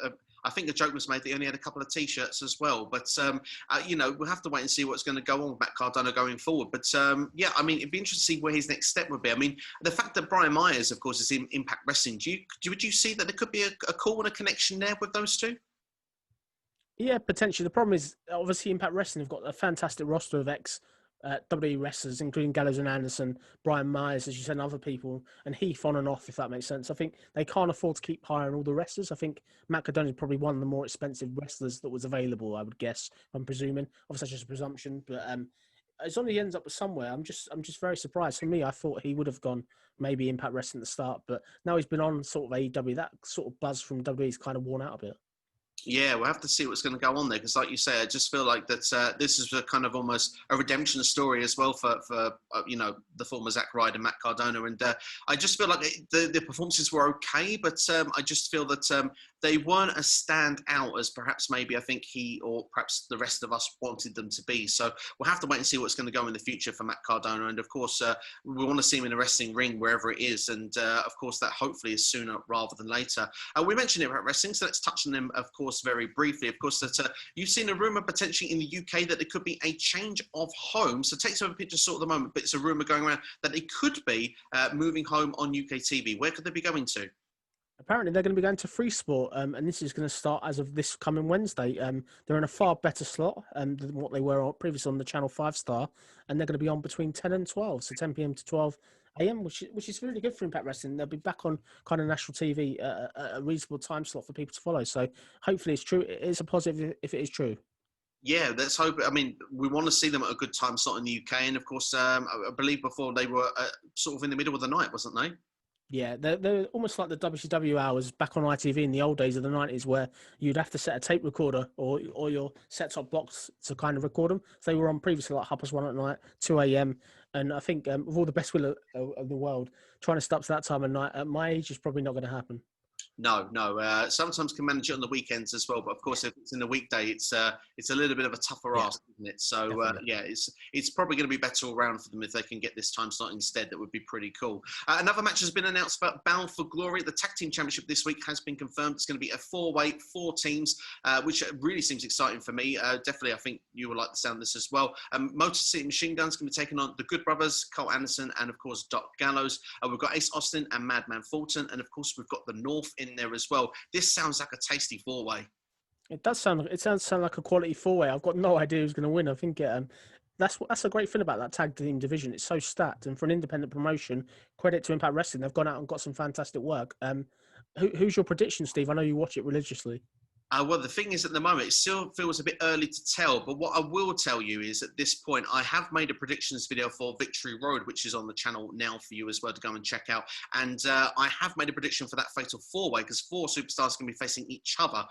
Speaker 1: I think a joke was made that he only had a couple of T-shirts as well. But, we'll have to wait and see what's going to go on with Matt Cardona going forward. But, I mean, it'd be interesting to see where his next step would be. I mean, the fact that Brian Myers, of course, is in Impact Wrestling, would you see that there could be a call and a connection there with those two?
Speaker 2: Yeah, potentially. The problem is, obviously, Impact Wrestling have got a fantastic roster of WWE wrestlers, including Gallows and Anderson, Brian Myers, as you said, and other people, and Heath on and off, if that makes sense. I think they can't afford to keep hiring all the wrestlers. I think Matt Cardona is probably one of the more expensive wrestlers that was available, I would guess, I'm presuming. Obviously, that's just a presumption, but as long as he ends up with somewhere, I'm just very surprised. For me, I thought he would have gone maybe Impact Wrestling at the start, but now he's been on sort of AEW, that sort of buzz from WWE is kind of worn out a bit.
Speaker 1: Yeah, we'll have to see what's going to go on there because, like you say, I just feel like that this is a kind of almost a redemption story as well for the former Zack Ryder and Matt Cardona, and I just feel like the performances were okay, but I just feel that they weren't as stand out as perhaps maybe I think he or perhaps the rest of us wanted them to be. So we'll have to wait and see what's going to go in the future for Matt Cardona, and of course we want to see him in a wrestling ring wherever it is, and of course that hopefully is sooner rather than later. We mentioned it about wrestling, so let's touch on them, of course, course, very briefly, of course, that you've seen a rumour potentially in the UK that there could be a change of home. So TakeOver pictures sort of the moment, but it's a rumour going around that they could be moving home on UK TV. Where could they be going to?
Speaker 2: Apparently, they're going to be going to Free Sport, and this is going to start as of this coming Wednesday. They're in a far better slot than what they were previously on the Channel 5 Star, and they're going to be on between 10 and 12, so 10 p.m. to 12 a.m., which is really good for Impact Wrestling. They'll be back on kind of national TV at a reasonable time slot for people to follow. So hopefully it's true. It is a positive if it is true.
Speaker 1: Yeah, let's hope. I mean, we want to see them at a good time slot in the UK, and of course, I believe before they were sort of in the middle of the night, wasn't they?
Speaker 2: Yeah, they're almost like the WCW hours back on ITV in the old days of the 90s, where you'd have to set a tape recorder or your set-top box to kind of record them. So they were on previously like 1:30 at night, 2 a.m. And I think with all the best will of the world, trying to stop to that time of night at my age is probably not going to happen.
Speaker 1: No. Sometimes can manage it on the weekends as well, but of course, if it's in the weekday, it's a little bit of a tougher ask, isn't it? So yeah, it's probably going to be better all round for them if they can get this time slot instead. That would be pretty cool. Another match has been announced about Bound for Glory. The Tag Team Championship this week has been confirmed. It's going to be a 4-way, 4 teams, which really seems exciting for me. Definitely, I think you will like the sound of this as well. Motor City Machine Guns going to be taking on the Good Brothers, Cole Anderson, and of course Doc Gallows. We've got Ace Austin and Madman Fulton, and of course we've got the North in there as well. This sounds like a tasty 4-way.
Speaker 2: It does sound. It sounds like a quality 4-way. I've got no idea who's going to win. I think that's a great thing about that tag team division. It's so stacked, and for an independent promotion, credit to Impact Wrestling, they've gone out and got some fantastic work. Who's your prediction, Steve? I know you watch it religiously.
Speaker 1: Well, the thing is, at the moment, it still feels a bit early to tell. But what I will tell you is, at this point, I have made a predictions video for Victory Road, which is on the channel now for you as well to go and check out. And I have made a prediction for that fatal 4-way because 4 superstars can be facing each other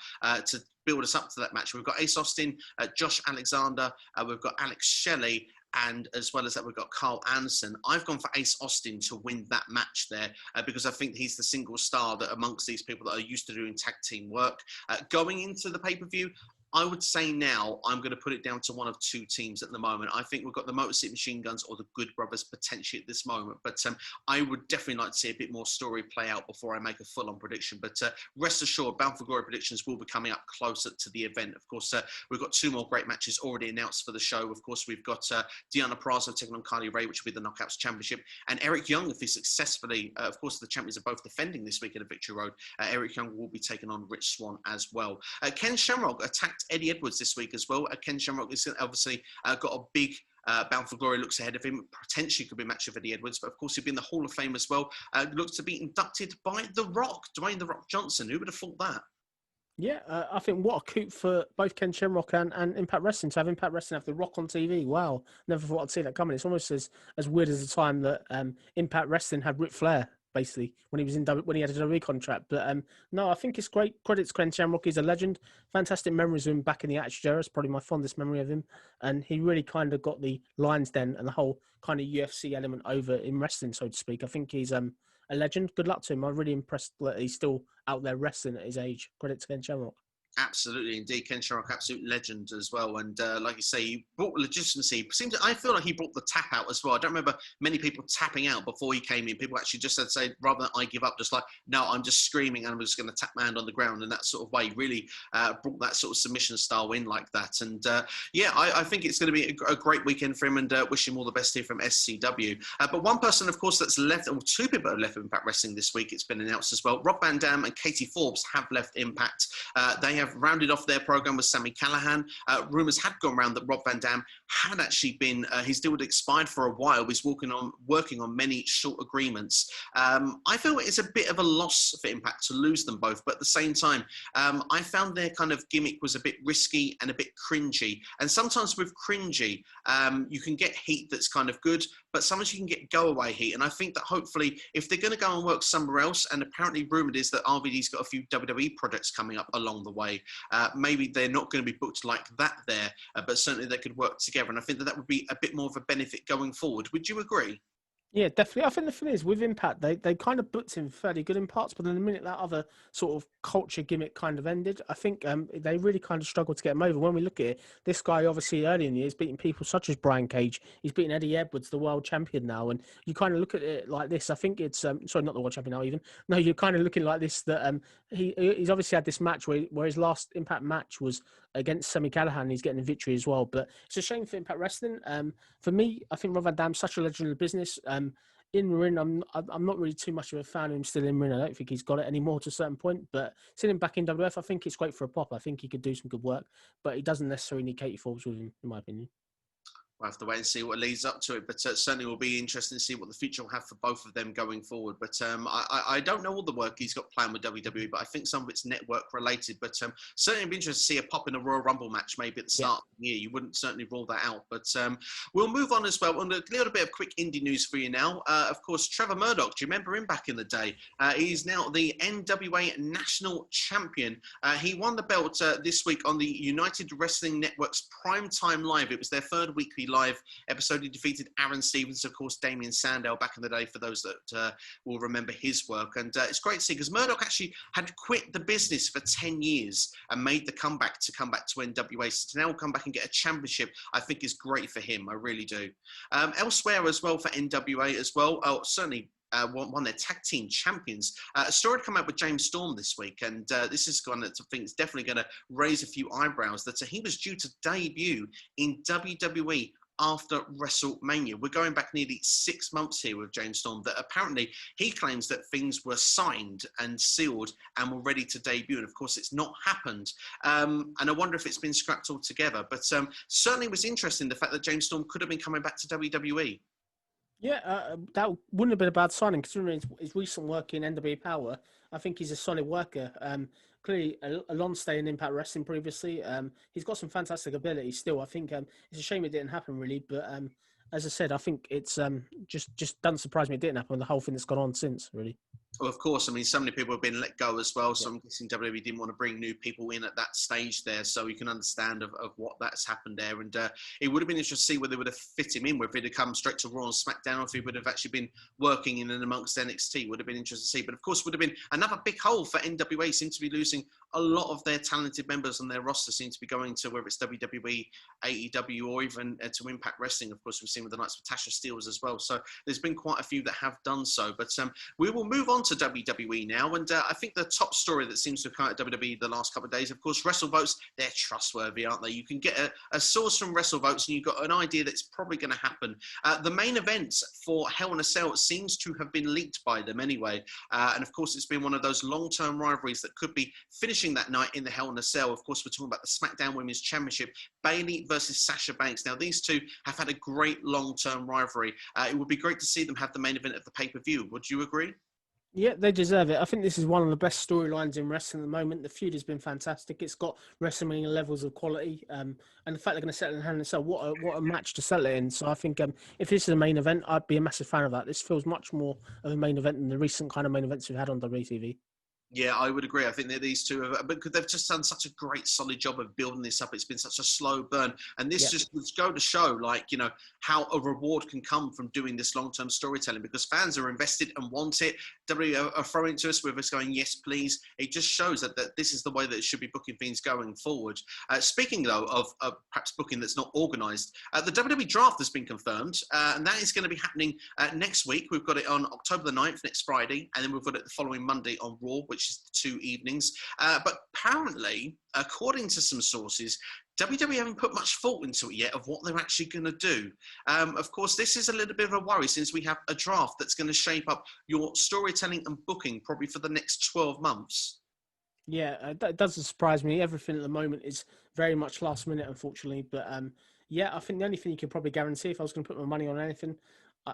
Speaker 1: to build us up to that match. We've got Ace Austin, Josh Alexander, we've got Alex Shelley, and as well as that, we've got Carl Anderson. I've gone for Ace Austin to win that match there because I think he's the single star that amongst these people that are used to doing tag team work. Going into the pay-per-view, I would say now I'm going to put it down to one of 2 teams at the moment. I think we've got the Motor City Machine Guns or the Good Brothers potentially at this moment. But I would definitely like to see a bit more story play out before I make a full-on prediction. But rest assured, Bound for Glory predictions will be coming up closer to the event. Of course, we've got 2 more great matches already announced for the show. Of course, we've got Deonna Purrazzo taking on Kylie Ray, which will be the Knockouts Championship. And Eric Young, if he successfully, of course, the champions are both defending this week at a Victory Road. Eric Young will be taking on Rich Swann as well. Ken Shamrock attacked Eddie Edwards this week as well. Ken Shamrock is obviously got a big Bound for Glory looks ahead of him. Potentially could be a match with Eddie Edwards, but of course he'll be in the Hall of Fame as well. Looks to be inducted by The Rock, Dwayne The Rock Johnson. Who would have thought that?
Speaker 2: Yeah, I think what a coup for both Ken Shamrock and Impact Wrestling to have Impact Wrestling have The Rock on TV. Wow, never thought I'd see that coming. It's almost as weird as the time that Impact Wrestling had Ric Flair, basically, when he was when he had a WWE contract. But no, I think it's great. Credit to Ken Shamrock. He's a legend. Fantastic memories of him back in the Attitude Era. It's probably my fondest memory of him. And he really kind of got the Lions Den and the whole kind of UFC element over in wrestling, so to speak. I think he's a legend. Good luck to him. I'm really impressed that he's still out there wrestling at his age. Credit to Ken Shamrock.
Speaker 1: Absolutely, indeed. Ken Shamrock, absolute legend as well. And like you say, he brought legitimacy. I feel like he brought the tap out as well. I don't remember many people tapping out before he came in. People actually just said, rather than I give up, just like, no, I'm just screaming and I'm just going to tap my hand on the ground. And that sort of way really brought that sort of submission style in like that. And yeah, I think it's going to be a great weekend for him and wish him all the best here from SCW. But one person, of course, that's left, or 2 people have left Impact Wrestling this week, it's been announced as well. Rob Van Dam and Katie Forbes have left Impact. They have rounded off their program with Sami Callihan. Rumours had gone around that Rob Van Dam had actually been, his deal had expired for a while. He's working on many short agreements. I feel it's a bit of a loss for Impact to lose them both, but at the same time, I found their kind of gimmick was a bit risky and a bit cringy. And sometimes with cringy, you can get heat that's kind of good, but sometimes you can get go-away heat. And I think that hopefully, if they're going to go and work somewhere else, and apparently rumoured is that RVD's got a few WWE projects coming up along the way, maybe they're not going to be booked like that there, but certainly they could work together. And I think that would be a bit more of a benefit going forward. Would you agree?
Speaker 2: Yeah, definitely. I think the thing is with Impact, they kind of booked him fairly good in parts, but then the minute that other sort of culture gimmick kind of ended, I think they really kind of struggled to get him over. When we look at it, this guy obviously early in the years beating people such as Brian Cage, he's beating Eddie Edwards, the world champion now, and you kind of look at it like this. I think it's sorry, not the world champion now even. No, you're kind of looking like this that he's obviously had this match where his last Impact match was against Sami Callihan. He's getting a victory as well, but it's a shame for Impact Wrestling. For me, I think Rob Van Dam's such a legend of the business. In ring, I'm not really too much of a fan of him still in ring. I don't think he's got it anymore to a certain point. But seeing him back in WF, I think it's great for a pop. I think he could do some good work, but he doesn't necessarily need Katie Forbes with him, in my opinion.
Speaker 1: We'll have to wait and see what leads up to it, but certainly will be interesting to see what the future will have for both of them going forward. But I don't know all the work he's got planned with WWE, but I think some of it's network related. But certainly be interested to see a pop in a Royal Rumble match maybe at the start of the year. You wouldn't certainly rule that out. But we'll move on as well. On a little bit of quick indie news for you now. Of course, Trevor Murdoch, do you remember him back in the day? He's now the NWA National Champion. He won the belt this week on the United Wrestling Network's Primetime Live. It was their third weekly live episode. He defeated Aaron Stevens, of course, Damien Sandow back in the day, for those that will remember his work. And it's great to see, because Murdoch actually had quit the business for 10 years and made the comeback to NWA. So to now come back and get a championship, I think is great for him. I really do. Elsewhere as well for NWA as well, certainly won their tag team champions. A story had come out with James Storm this week, and this is going to, I think, it's definitely going to raise a few eyebrows, that he was due to debut in WWE after WrestleMania. We're going back nearly 6 months here with James Storm, that apparently he claims that things were signed and sealed and were ready to debut. And of course, it's not happened. And I wonder if it's been scrapped altogether. But certainly was interesting, the fact that James Storm could have been coming back to WWE.
Speaker 2: Yeah, that wouldn't have been a bad signing, considering his recent work in NWA Power. I think he's a solid worker. Clearly, a long stay in Impact Wrestling previously. He's got some fantastic ability still. I think it's a shame it didn't happen, really. But as I said, I think it's just doesn't surprise me it didn't happen with the whole thing that's gone on since, really.
Speaker 1: Well, of course, I mean, so many people have been let go as well, so I'm guessing WWE didn't want to bring new people in at that stage there, so you can understand of what that's happened there. And it would have been interesting to see whether they would have fit him in, whether he'd have come straight to Raw and SmackDown, or if he would have actually been working in and amongst NXT. Would have been interesting to see. But of course, would have been another big hole for NWA. Seem to be losing a lot of their talented members on their roster, seem to be going to whether it's WWE, AEW, or even to Impact Wrestling. Of course, we've seen with the likes of Tasha Steelz as well. So there's been quite a few that have done so. But we will move on to WWE now, and I think the top story that seems to have come out of WWE the last couple of days, of course, WrestleVotes. They're trustworthy, aren't they? You can get a source from WrestleVotes, and you've got an idea that it's probably going to happen. The main event for Hell in a Cell seems to have been leaked by them anyway, and of course, it's been one of those long-term rivalries that could be finishing that night in the Hell in a Cell. Of course, we're talking about the SmackDown Women's Championship, Bayley versus Sasha Banks. Now, these two have had a great long-term rivalry. It would be great to see them have the main event of the pay-per-view. Would you agree?
Speaker 2: Yeah, they deserve it. I think this is one of the best storylines in wrestling at the moment. The feud has been fantastic. It's got WrestleMania levels of quality, and the fact they're going to settle in Hell in a Cell, what a match to settle it in. So I think if this is a main event, I'd be a massive fan of that. This feels much more of a main event than the recent kind of main events we've had on WWE.
Speaker 1: Yeah, I would agree. I think that these two have, because they've just done such a great, solid job of building this up. It's been such a slow burn. And this just would go to show, like, you know, how a reward can come from doing this long-term storytelling, because fans are invested and want it. WWE are throwing it to us with us going, yes, please. It just shows that this is the way that it should be booking things going forward. Speaking, though, of perhaps booking that's not organised, the WWE Draft has been confirmed, and that is going to be happening next week. We've got it on October the 9th, next Friday, and then we've got it the following Monday on Raw, which is the 2 evenings. But apparently, according to some sources, WWE haven't put much thought into it yet of what they're actually going to do. Of course, this is a little bit of a worry, since we have a draft that's going to shape up your storytelling and booking probably for the next 12 months.
Speaker 2: Yeah, that doesn't surprise me. Everything at the moment is very much last minute, unfortunately. But yeah, I think the only thing you can probably guarantee, if I was going to put my money on anything,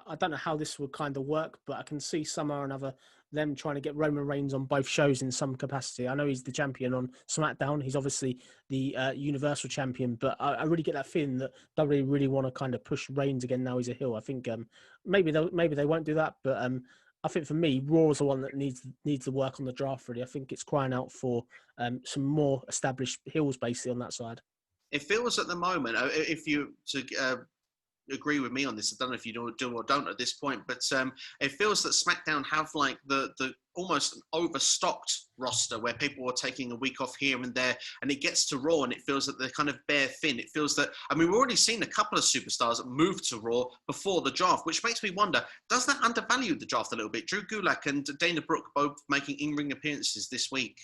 Speaker 2: I don't know how this would kind of work, but I can see somehow or another them trying to get Roman Reigns on both shows in some capacity. I know he's the champion on SmackDown. He's obviously the Universal Champion, but I really get that feeling that WWE really want to kind of push Reigns again now he's a heel. I think maybe they won't do that, but I think for me, Raw is the one that needs to work on the draft, really. I think it's crying out for some more established heels, basically, on that side.
Speaker 1: It feels at the moment, if you agree with me on this. I don't know if you do or don't at this point, but it feels that SmackDown have like the almost overstocked roster where people are taking a week off here and there, and it gets to Raw and it feels that they're kind of bare thin. It feels that, I mean, we've already seen a couple of superstars move to Raw before the draft, which makes me wonder, does that undervalue the draft a little bit? Drew Gulak and Dana Brooke both making in-ring appearances this week.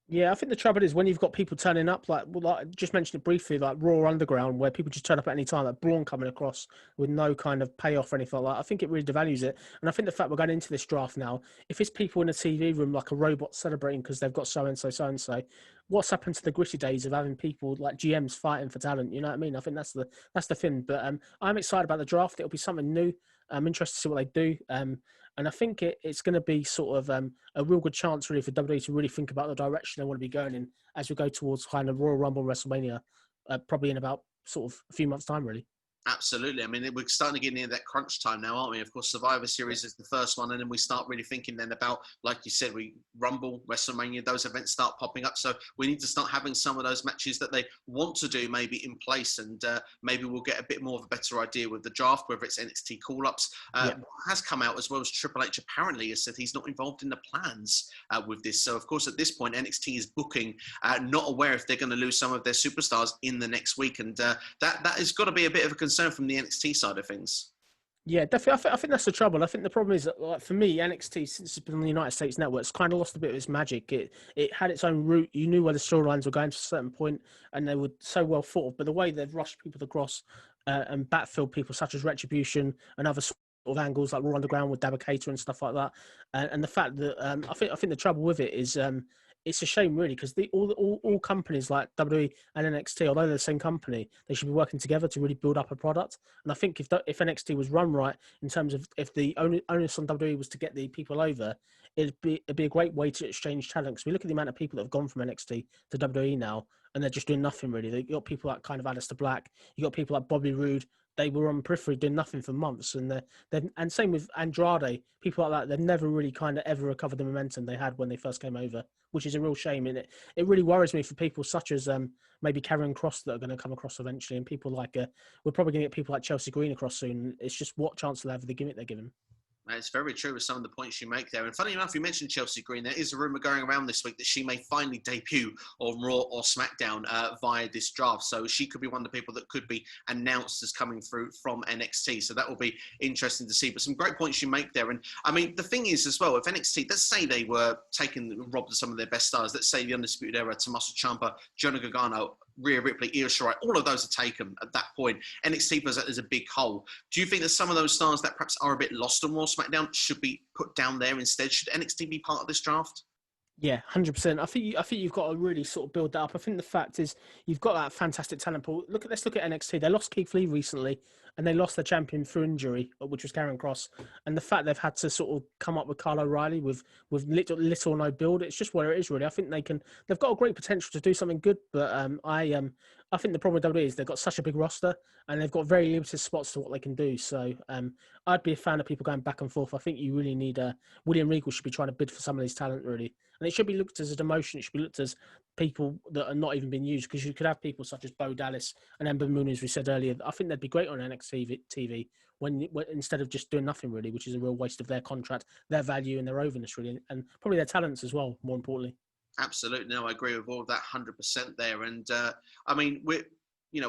Speaker 2: Yeah, I think the trouble is when you've got people turning up, like I just mentioned it briefly, like Raw Underground, where people just turn up at any time, like Braun coming across with no kind of payoff or anything like that. I think it really devalues it. And I think the fact we're going into this draft now, if it's people in a TV room like a robot celebrating because they've got so-and-so, what's happened to the gritty days of having people like GMs fighting for talent? You know what I mean? I think that's the thing. But I'm excited about the draft. It'll be something new. I'm interested to see what they do. And I think it's going to be sort of a real good chance really for WWE to really think about the direction they want to be going in as we go towards kind of Royal Rumble, WrestleMania, probably in about sort of a few months' time, really.
Speaker 1: Absolutely. I mean, we're starting to get into that crunch time now, aren't we? Of course, Survivor Series is the first one, and then we start really thinking then about, like you said, we Rumble, WrestleMania, those events start popping up. So we need to start having some of those matches that they want to do maybe in place, and maybe we'll get a bit more of a better idea with the draft, whether it's NXT call-ups. What has come out as well as Triple H apparently has said he's not involved in the plans with this. So, of course, at this point, NXT is booking, not aware if they're going to lose some of their superstars in the next week, and that has got to be a bit of a concern from the NXT side of things.
Speaker 2: Yeah, definitely. I think that's the trouble. I think the problem is that, like, for me, NXT, since it's been on the United States network, it's kind of lost a bit of its magic. It had its own route. You knew where the storylines were going to a certain point, and they were so well thought of. But the way they've rushed people across and backfilled people such as Retribution and other sort of angles like Raw Underground with Dabba-Kato and stuff like that, and the fact that I think the trouble with it is it's a shame, really, because all companies like WWE and NXT, although they're the same company, they should be working together to really build up a product. And I think if NXT was run right in terms of if the onus on WWE was to get the people over, it'd be a great way to exchange talent. Because we look at the amount of people that have gone from NXT to WWE now, and they're just doing nothing really. You got people like kind of Aleister Black, you got people like Bobby Roode. They were on periphery doing nothing for months, and same with Andrade. People like that, they've never really kind of ever recovered the momentum they had when they first came over, which is a real shame. And it really worries me for people such as maybe Karrion Kross that are going to come across eventually, and people like we're probably going to get people like Chelsea Green across soon. It's just what chance they'll have with the gimmick they're given.
Speaker 1: It's very true with some of the points you make there. And funny enough, you mentioned Chelsea Green. There is a rumour going around this week that she may finally debut on Raw or SmackDown via this draft. So she could be one of the people that could be announced as coming through from NXT. So that will be interesting to see. But some great points you make there. And I mean, the thing is as well, if NXT, let's say they were robbed of some of their best stars. Let's say the Undisputed Era, Tommaso Ciampa, Johnny Gargano, Rhea Ripley, Io Shirai, all of those are taken at that point. NXT is a big hole. Do you think that some of those stars that perhaps are a bit lost on Raw SmackDown should be put down there instead? Should NXT be part of this draft?
Speaker 2: Yeah, 100%. I think you've got to really sort of build that up. I think the fact is you've got that fantastic talent pool. Let's look at NXT. They lost Keith Lee recently, and they lost their champion through injury, which was Karrion Kross. And the fact they've had to sort of come up with Kyle O'Reilly with little or no build, it's just where it is really. I think they've got a great potential to do something good, but I think the problem with WWE is they've got such a big roster and they've got very limited spots to what they can do. So I'd be a fan of people going back and forth. I think you really need William Regal should be trying to bid for some of these talent really. And it should be looked as a demotion. It should be looked as people that are not even being used, because you could have people such as Bo Dallas and Ember Moon, as we said earlier. I think they'd be great on NXT TV when instead of just doing nothing really, which is a real waste of their contract, their value and their overness really, and probably their talents as well, more importantly.
Speaker 1: Absolutely. No, I agree with all of that 100% there. And I mean,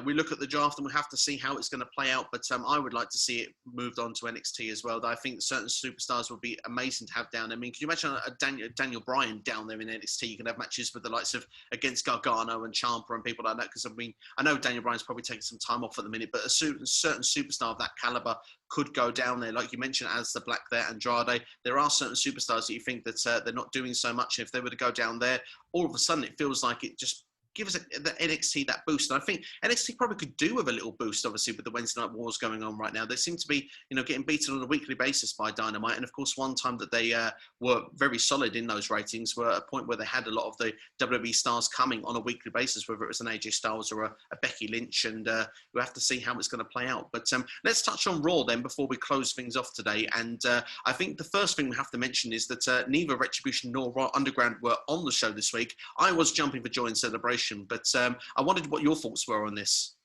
Speaker 1: we look at the draft and we have to see how it's going to play out. But I would like to see it moved on to NXT as well. I think certain superstars would be amazing to have down. I mean, can you imagine a Daniel Bryan down there in NXT? You can have matches with the likes of against Gargano and Ciampa and people like that. Because I mean, I know Daniel Bryan's probably taking some time off at the minute, but a certain superstar of that caliber could go down there. Like you mentioned, as the Black there, Andrade, there are certain superstars that you think that they're not doing so much. And if they were to go down there, all of a sudden it feels like it just gives the NXT that boost. And I think NXT probably could do with a little boost, obviously, with the Wednesday Night Wars going on right now. They seem to be, getting beaten on a weekly basis by Dynamite. And of course, one time that they were very solid in those ratings were a point where they had a lot of the WWE stars coming on a weekly basis, whether it was an AJ Styles or a Becky Lynch. And we'll have to see how it's going to play out. But let's touch on Raw then before we close things off today. And I think the first thing we have to mention is that neither Retribution nor Raw Underground were on the show this week. I was jumping for joy and celebration, but I wondered what your thoughts were on this.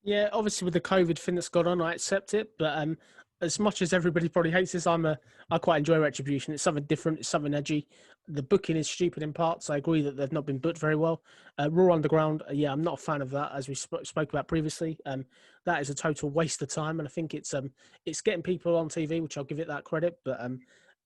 Speaker 2: Yeah, obviously with the COVID thing that's gone on, I accept it. But as much as everybody probably hates this, I quite enjoy Retribution. It's something different. It's something edgy. The booking is stupid in parts. I agree that they've not been booked very well. Raw Underground, yeah, I'm not a fan of that, as we spoke about previously. That is a total waste of time, and I think it's getting people on TV, which I'll give it that credit. But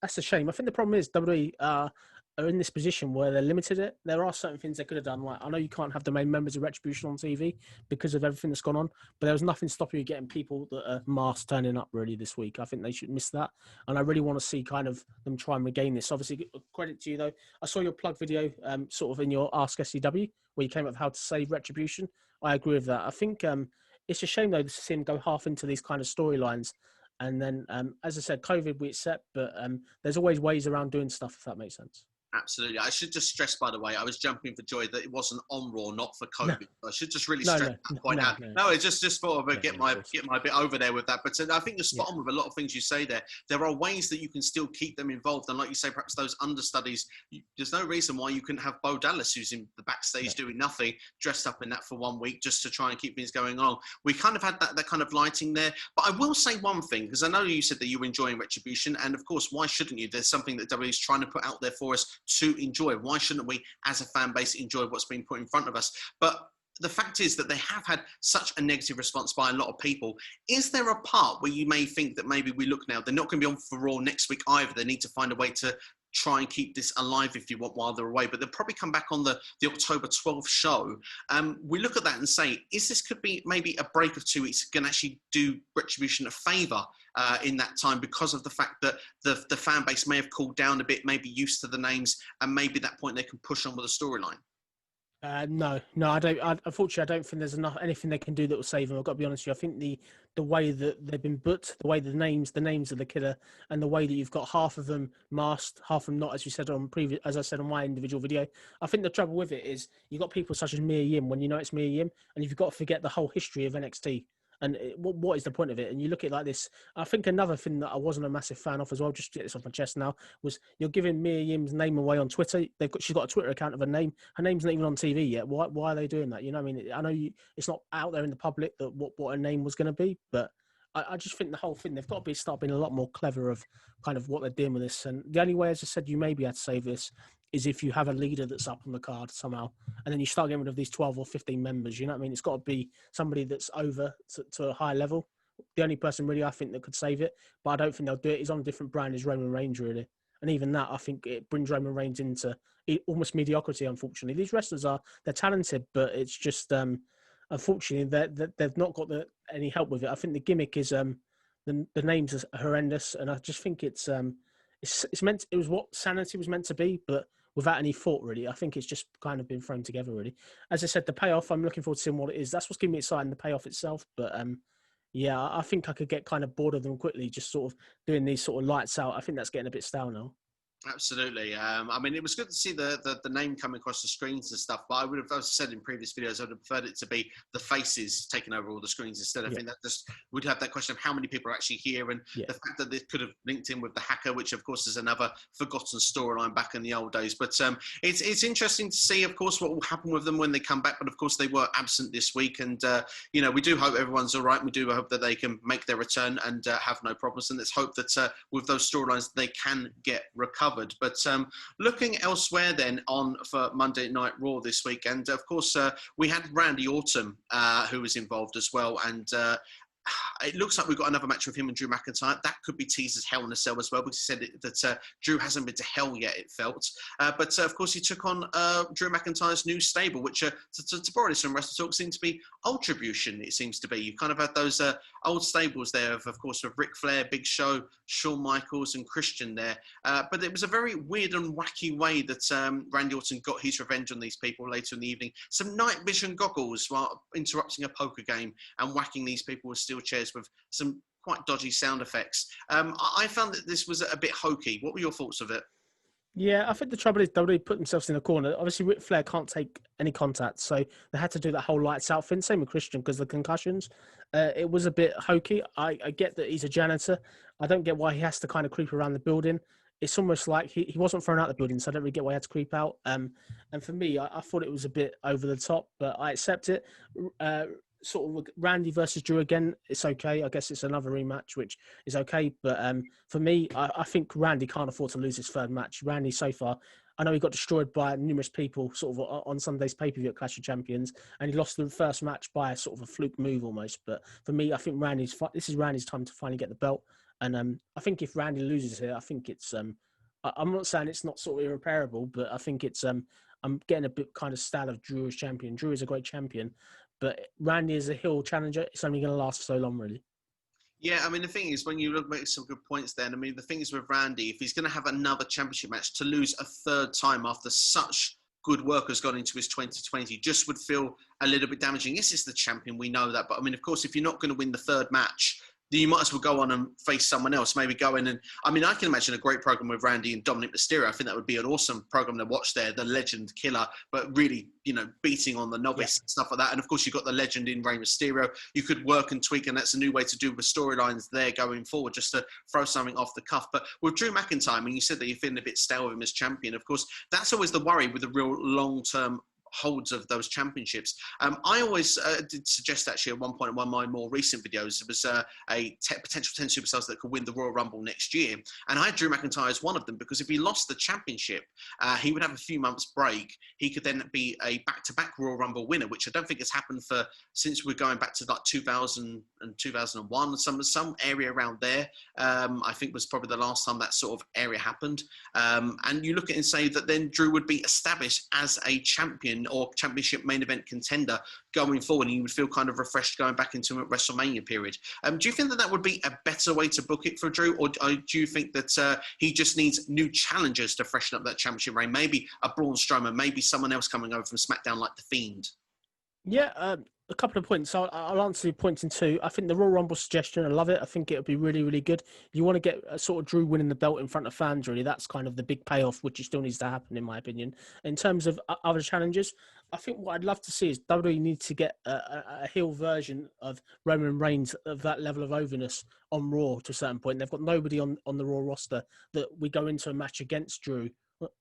Speaker 2: that's a shame. I think the problem is WWE are in this position where they're limited it. There are certain things they could have done. Like, I know you can't have the main members of Retribution on TV because of everything that's gone on, but there was nothing stopping you getting people that are masked turning up really this week. I think they should miss that. And I really want to see kind of them try and regain this. Obviously, credit to you though. I saw your plug video sort of in your Ask SCW where you came up with how to save Retribution. I agree with that. I think it's a shame though to see him go half into these kind of storylines. And then, as I said, COVID we accept, but there's always ways around doing stuff, if that makes sense.
Speaker 1: Absolutely. I should just stress, by the way, I was jumping for joy that it wasn't on Raw, not for COVID. No. I should just really stress that point out. No, it's just thought of get my bit over there with that. But I think you're spot on with a lot of things you say there. There are ways that you can still keep them involved. And like you say, perhaps those understudies, there's no reason why you couldn't have Bo Dallas, who's in the backstage doing nothing, dressed up in that for 1 week just to try and keep things going on. We kind of had that kind of lighting there. But I will say one thing, because I know you said that you were enjoying Retribution. And of course, why shouldn't you? There's something that WWE is trying to put out there for us to enjoy. Why shouldn't we, as a fan base, enjoy what's been put in front of us? But the fact is that they have had such a negative response by a lot of people. Is there a part where you may think that maybe we look now, they're not going to be on for Raw next week either. They need to find a way to try and keep this alive, if you want, while they're away. But they'll probably come back on the October 12th show. We look at that and say, this could be maybe a break of 2 weeks going to actually do Retribution a favour in that time, because of the fact that the fan base may have cooled down a bit, maybe used to the names, and maybe at that point they can push on with a storyline?
Speaker 2: No, I don't. Unfortunately, I don't think there's anything they can do that will save them. I've got to be honest with you. I think the way that they've been booked, the way the names of the killer, and the way that you've got half of them masked, half of them not, as you said as I said on my individual video. I think the trouble with it is you've got people such as Mia Yim when you know it's Mia Yim, and you've got to forget the whole history of NXT. And what is the point of it? And you look at it like this. I think another thing that I wasn't a massive fan of as well, just to get this off my chest now, was you're giving Mia Yim's name away on Twitter. She's got a Twitter account of her name. Her name's not even on TV yet. Why are they doing that? You know what I mean? I know it's not out there in the public that what her name was going to be, but I just think the whole thing, they've got to start being a lot more clever of kind of what they're doing with this. And the only way, as I said, you maybe had to save this is if you have a leader that's up on the card somehow, and then you start getting rid of these 12 or 15 members. You know what I mean? It's got to be somebody that's over to a higher level. The only person really I think that could save it, but I don't think they'll do it, is on a different brand, is Roman Reigns really. And even that, I think it brings Roman Reigns into almost mediocrity, unfortunately. These wrestlers they're talented, but it's just, unfortunately, they've not got any help with it. I think the gimmick is, the names are horrendous, and I just think it was what Sanity was meant to be, but without any thought, really. I think it's just kind of been thrown together, really. As I said, the payoff, I'm looking forward to seeing what it is. That's what's giving me exciting, the payoff itself. But yeah, I think I could get kind of bored of them quickly, just sort of doing these sort of lights out. I think that's getting a bit stale now.
Speaker 1: Absolutely. I mean, it was good to see the name come across the screens and stuff, but I would have, as I said in previous videos, I would have preferred it to be the faces taking over all the screens instead. I think that just would have that question of how many people are actually here, and the fact that they could have linked in with the hacker, which of course is another forgotten storyline back in the old days. But it's interesting to see, of course, what will happen with them when they come back. But of course, they were absent this week, and we do hope everyone's all right. We do hope that they can make their return and have no problems. And let's hope that with those storylines they can get recovered. But looking elsewhere then for Monday Night Raw this week, and of course we had Randy Orton who was involved as well, and it looks like we've got another match with him and Drew McIntyre. That could be teased as Hell in a Cell as well, because he said that Drew hasn't been to hell yet, it felt. But of course, he took on Drew McIntyre's new stable, which, to borrow this from Wrestle Talk, seems to be Ultrabution, it seems to be. You've kind of had those old stables there, of course, with Ric Flair, Big Show, Shawn Michaels, and Christian there. But it was a very weird and wacky way that Randy Orton got his revenge on these people later in the evening. Some night vision goggles while interrupting a poker game and whacking these people with steel chairs with some quite dodgy sound effects. I found that this was a bit hokey. What were your thoughts of it?
Speaker 2: Yeah, I think the trouble is WWE put themselves in a corner. Obviously, Ric Flair can't take any contact, so they had to do that whole lights out thing. Same with Christian because of the concussions. It was a bit hokey. I get that he's a janitor. I don't get why he has to kind of creep around the building. It's almost like he wasn't thrown out the building, so I don't really get why he had to creep out. And for me, I thought it was a bit over the top, but I accept it. sort of Randy versus Drew again, it's okay. I guess it's another rematch, which is okay. But for me, I think Randy can't afford to lose his third match. Randy so far, I know he got destroyed by numerous people sort of on Sunday's pay-per-view at Clash of Champions, and he lost the first match by a sort of a fluke move almost. But for me, I think this is Randy's time to finally get the belt. And I think if Randy loses here, I think it's I'm not saying it's not sort of irreparable, but I think it's I'm getting a bit kind of style of Drew as champion. Drew is a great champion, but Randy is a heel challenger. It's only going to last so long, really.
Speaker 1: Yeah, I mean, the thing is, when you look, make some good points there. I mean, the thing is with Randy, if he's going to have another championship match, to lose a third time after such good work has gone into his 2020 just would feel a little bit damaging. Yes, it's the champion, we know that. But I mean, of course, if you're not going to win the third match, then you might as well go on and face someone else. Maybe go in and, I mean, I can imagine a great program with Randy and Dominic Mysterio. I think that would be an awesome program to watch there, the legend killer, but really, you know, beating on the novice and stuff like that. And of course, you've got the legend in Rey Mysterio. You could work and tweak, and that's a new way to do the storylines there going forward, just to throw something off the cuff. But with Drew McIntyre, I mean, you said that you're feeling a bit stale with him as champion. Of course, that's always the worry with the real long-term holds of those championships. I always did suggest actually at one point in one of my more recent videos, there was potential 10 superstars that could win the Royal Rumble next year. And I had Drew McIntyre as one of them, because if he lost the championship, he would have a few months break. He could then be a back-to-back Royal Rumble winner, which I don't think has happened since we're going back to like 2000 and 2001, some area around there. I think was probably the last time that sort of area happened. And you look at it and say that then Drew would be established as a champion or championship main event contender going forward, and you would feel kind of refreshed going back into a WrestleMania period. Do you think that that would be a better way to book it for Drew, or do you think that he just needs new challengers to freshen up that championship reign? Maybe a Braun Strowman, maybe someone else coming over from SmackDown like The Fiend?
Speaker 2: Yeah, a couple of points. I'll answer your points in two. I think the Royal Rumble suggestion, I love it. I think it would be really, really good. You want to get a sort of Drew winning the belt in front of fans, really. That's kind of the big payoff, which still needs to happen, in my opinion. In terms of other challenges, I think what I'd love to see is WWE needs to get a heel version of Roman Reigns of that level of overness on Raw to a certain point. They've got nobody on the Raw roster that we go into a match against Drew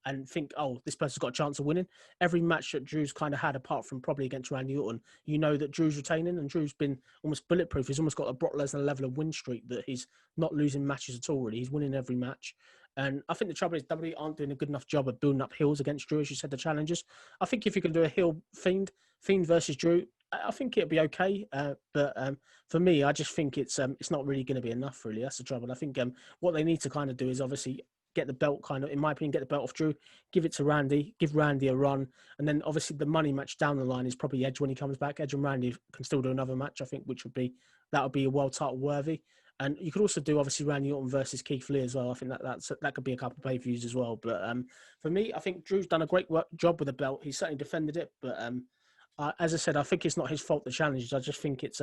Speaker 2: and think, oh, this person's got a chance of winning. Every match that Drew's kind of had, apart from probably against Randy Orton, you know that Drew's retaining, and Drew's been almost bulletproof. He's almost got a Brock Lesnar level of win streak that he's not losing matches at all, really. He's winning every match. And I think the trouble is WWE aren't doing a good enough job of building up heels against Drew, as you said, the challenges. I think if you can do a heel Fiend versus Drew, I think it'd be okay. But for me, I just think it's not really going to be enough, really. That's the trouble. I think what they need to kind of do is obviously get the belt kind of, in my opinion, get the belt off Drew, give it to Randy, give Randy a run. And then obviously the money match down the line is probably Edge when he comes back. Edge and Randy can still do another match, I think, that would be a world title worthy. And you could also do obviously Randy Orton versus Keith Lee as well. I think that could be a couple of pay-per-views as well. But for me, I think Drew's done a great job with the belt. He's certainly defended it, but as I said, I think it's not his fault, the challenges. I just think it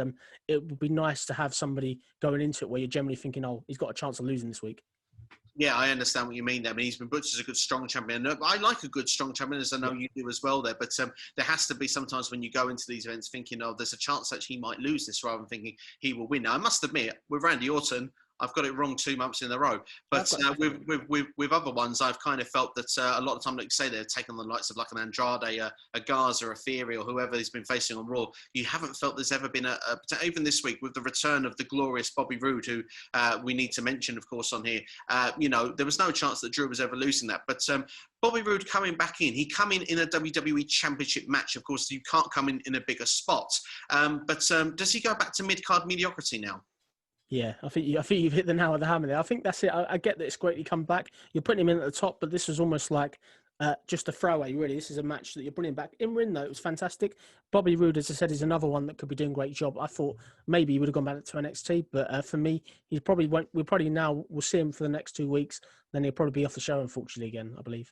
Speaker 2: would be nice to have somebody going into it where you're generally thinking, oh, he's got a chance of losing this week.
Speaker 1: Yeah, I understand what you mean there. I mean, he's been booked as a good, strong champion. I like a good, strong champion, as I know you do as well there. But there has to be sometimes when you go into these events thinking, oh, there's a chance that he might lose this, rather than thinking he will win. Now, I must admit, with Randy Orton, I've got it wrong 2 months in a row. But with other ones, I've kind of felt that a lot of time, like you say, they're taking the likes of like an Andrade, a Garza, a Theory, or whoever he's been facing on Raw. You haven't felt there's ever been even this week with the return of the glorious Bobby Roode, who we need to mention, of course, on here. There was no chance that Drew was ever losing that. But Bobby Roode coming back in, he come in a WWE Championship match. Of course, you can't come in a bigger spot. But does he go back to mid-card mediocrity now?
Speaker 2: Yeah, I think you've hit the nail on the hammer there. I think that's it. I get that it's great he come back. You're putting him in at the top, but this was almost like just a throwaway, really. This is a match that you're bringing back. In ring, though, it was fantastic. Bobby Roode, as I said, is another one that could be doing a great job. I thought maybe he would have gone back to NXT, but for me, he probably won't. We'll see him for the next 2 weeks. Then he'll probably be off the show, unfortunately, again, I believe.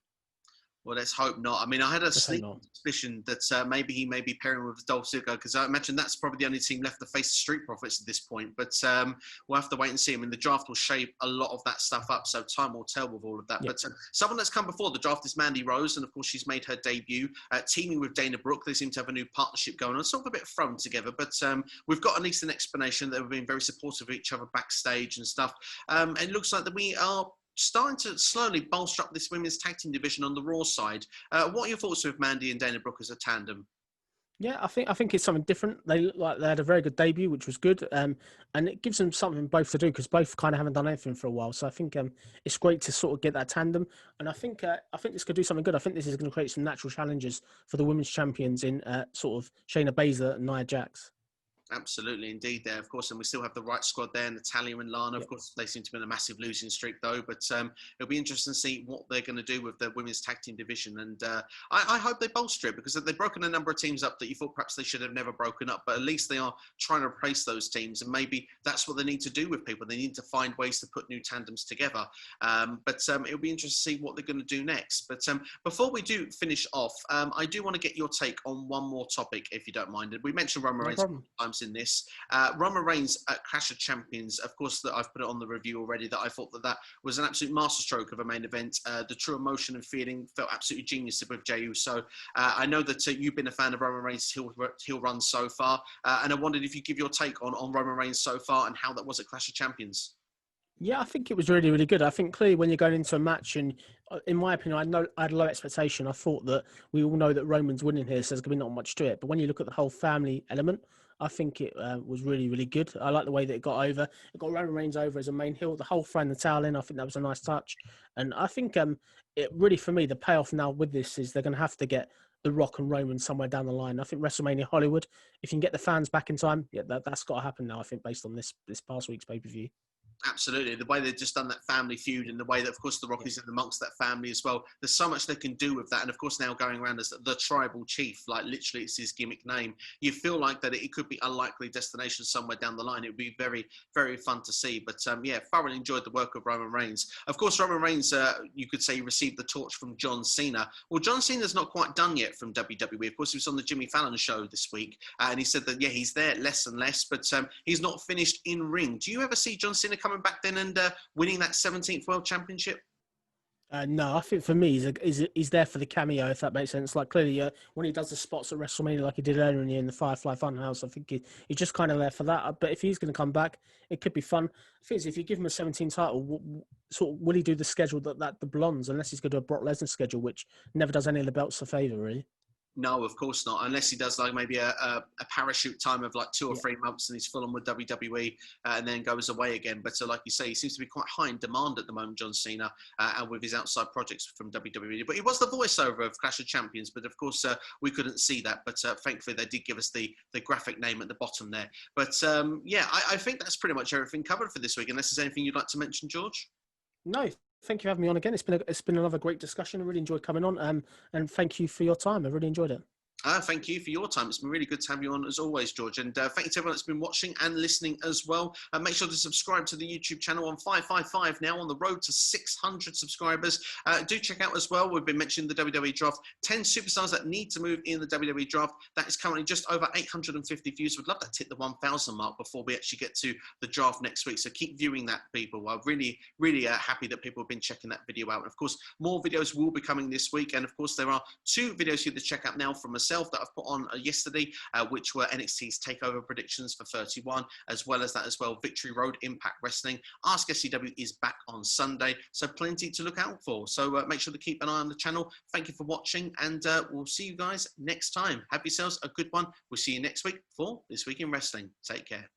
Speaker 1: Well, let's hope not. I mean, I had a sneaking suspicion that maybe he may be pairing with Dolph Ziggler, because I imagine that's probably the only team left to face the Street Profits at this point. But we'll have to wait and see. I mean, the draft will shape a lot of that stuff up, so time will tell with all of that. Yep. But someone that's come before the draft is Mandy Rose, and of course, she's made her debut, teaming with Dana Brooke. They seem to have a new partnership going on, sort of a bit thrown together. But we've got at least an explanation that they've been very supportive of each other backstage and stuff. And it looks like that we are starting to slowly bolster up this women's tag team division on the Raw side. What are your thoughts with Mandy and Dana Brooke as a tandem?
Speaker 2: Yeah, I think it's something different. They look like they had a very good debut, which was good, and it gives them something both to do because both kind of haven't done anything for a while. So I think it's great to sort of get that tandem, and I think this could do something good. I think this is going to create some natural challenges for the women's champions in sort of Shayna Baszler and Nia Jax.
Speaker 1: Absolutely, indeed. There, of course, and we still have the right squad there. Natalia and Lana, of
Speaker 2: Yep.
Speaker 1: course, they seem to be in a massive losing streak, though. But it'll be interesting to see what they're going to do with the women's tag team division. And I hope they bolster it because they've broken a number of teams up that you thought perhaps they should have never broken up. But at least they are trying to replace those teams, and maybe that's what they need to do with people. They need to find ways to put new tandems together. But it'll be interesting to see what they're going to do next. But before we do finish off, I do want to get your take on one more topic, if you don't mind. We mentioned Roman
Speaker 2: No
Speaker 1: Reigns
Speaker 2: problem.
Speaker 1: times in this. Roman Reigns at Clash of Champions, of course, that I've put it on the review already, that I thought that was an absolute masterstroke of a main event. The true emotion and feeling felt absolutely genius with Jey Uso. I know that you've been a fan of Roman Reigns' heel run so far, and I wondered if you give your take on Roman Reigns so far and how that was at Clash of Champions.
Speaker 2: Yeah, I think it was really, really good. I think clearly when you're going into a match, and in my opinion, I had low expectation. I thought that we all know that Roman's winning here, so there's going to be not much to it. But when you look at the whole family element, I think it was really, really good. I like the way that it got over. It got Roman Reigns over as a main heel. The whole throwing the towel in, I think that was a nice touch. And I think it really, for me, the payoff now with this is they're going to have to get The Rock and Roman somewhere down the line. I think WrestleMania Hollywood, if you can get the fans back in time, yeah, that's got to happen now, I think, based on this past week's pay-per-view.
Speaker 1: Absolutely. The way they've just done that family feud and the way that, of course, The Rock is in amongst that family as well. There's so much they can do with that. And, of course, now going around as the tribal chief, like literally it's his gimmick name. You feel like that it could be a likely destination somewhere down the line. It would be very, very fun to see. But, yeah, thoroughly enjoyed the work of Roman Reigns. Of course, Roman Reigns, you could say, received the torch from John Cena. Well, John Cena's not quite done yet from WWE. Of course, he was on the Jimmy Fallon show this week. And he said that, yeah, he's there less and less, but he's not finished in ring. Do you ever see John Cena coming back then and winning that 17th World Championship?
Speaker 2: No, I think for me, he's there for the cameo, if that makes sense. Like clearly, when he does the spots at WrestleMania, like he did earlier in the year in the Firefly Funhouse, I think he's just kind of there for that. But if he's going to come back, it could be fun. The thing is, if you give him a 17 title, sort of, will he do the schedule that the Blondes, unless he's going to do a Brock Lesnar schedule, which never does any of the belts a favor, really.
Speaker 1: No, of course not. Unless he does like maybe a parachute time of like 2 or 3 months and he's full on with WWE and then goes away again. But like you say, he seems to be quite high in demand at the moment, John Cena, and with his outside projects from WWE. But he was the voiceover of Clash of Champions. But of course, we couldn't see that. But thankfully, they did give us the graphic name at the bottom there. But yeah, I think that's pretty much everything covered for this week. Unless there's anything you'd like to mention, George?
Speaker 2: No, thank you for having me on again. It's been another great discussion. I really enjoyed coming on, and thank you for your time. I really enjoyed it.
Speaker 1: Thank you for your time. It's been really good to have you on as always, George. And thank you to everyone that's been watching and listening as well. Make sure to subscribe to the YouTube channel on 555 now, on the road to 600 subscribers. Do check out as well, we've been mentioning the WWE Draft, 10 superstars that need to move in the WWE Draft. That is currently just over 850 views. We'd love that to hit the 1,000 mark before we actually get to the draft next week. So keep viewing that, people. I'm really, really happy that people have been checking that video out. And of course, more videos will be coming this week. And of course, there are 2 videos here to check out now from myself that I've put on yesterday, which were NXT's TakeOver predictions for 31, as well as that as well, Victory Road, Impact Wrestling. Ask SCW is back on Sunday, so plenty to look out for. So make sure to keep an eye on the channel. Thank you for watching, and we'll see you guys next time. Have yourselves a good one. We'll see you next week for This Week in Wrestling. Take care.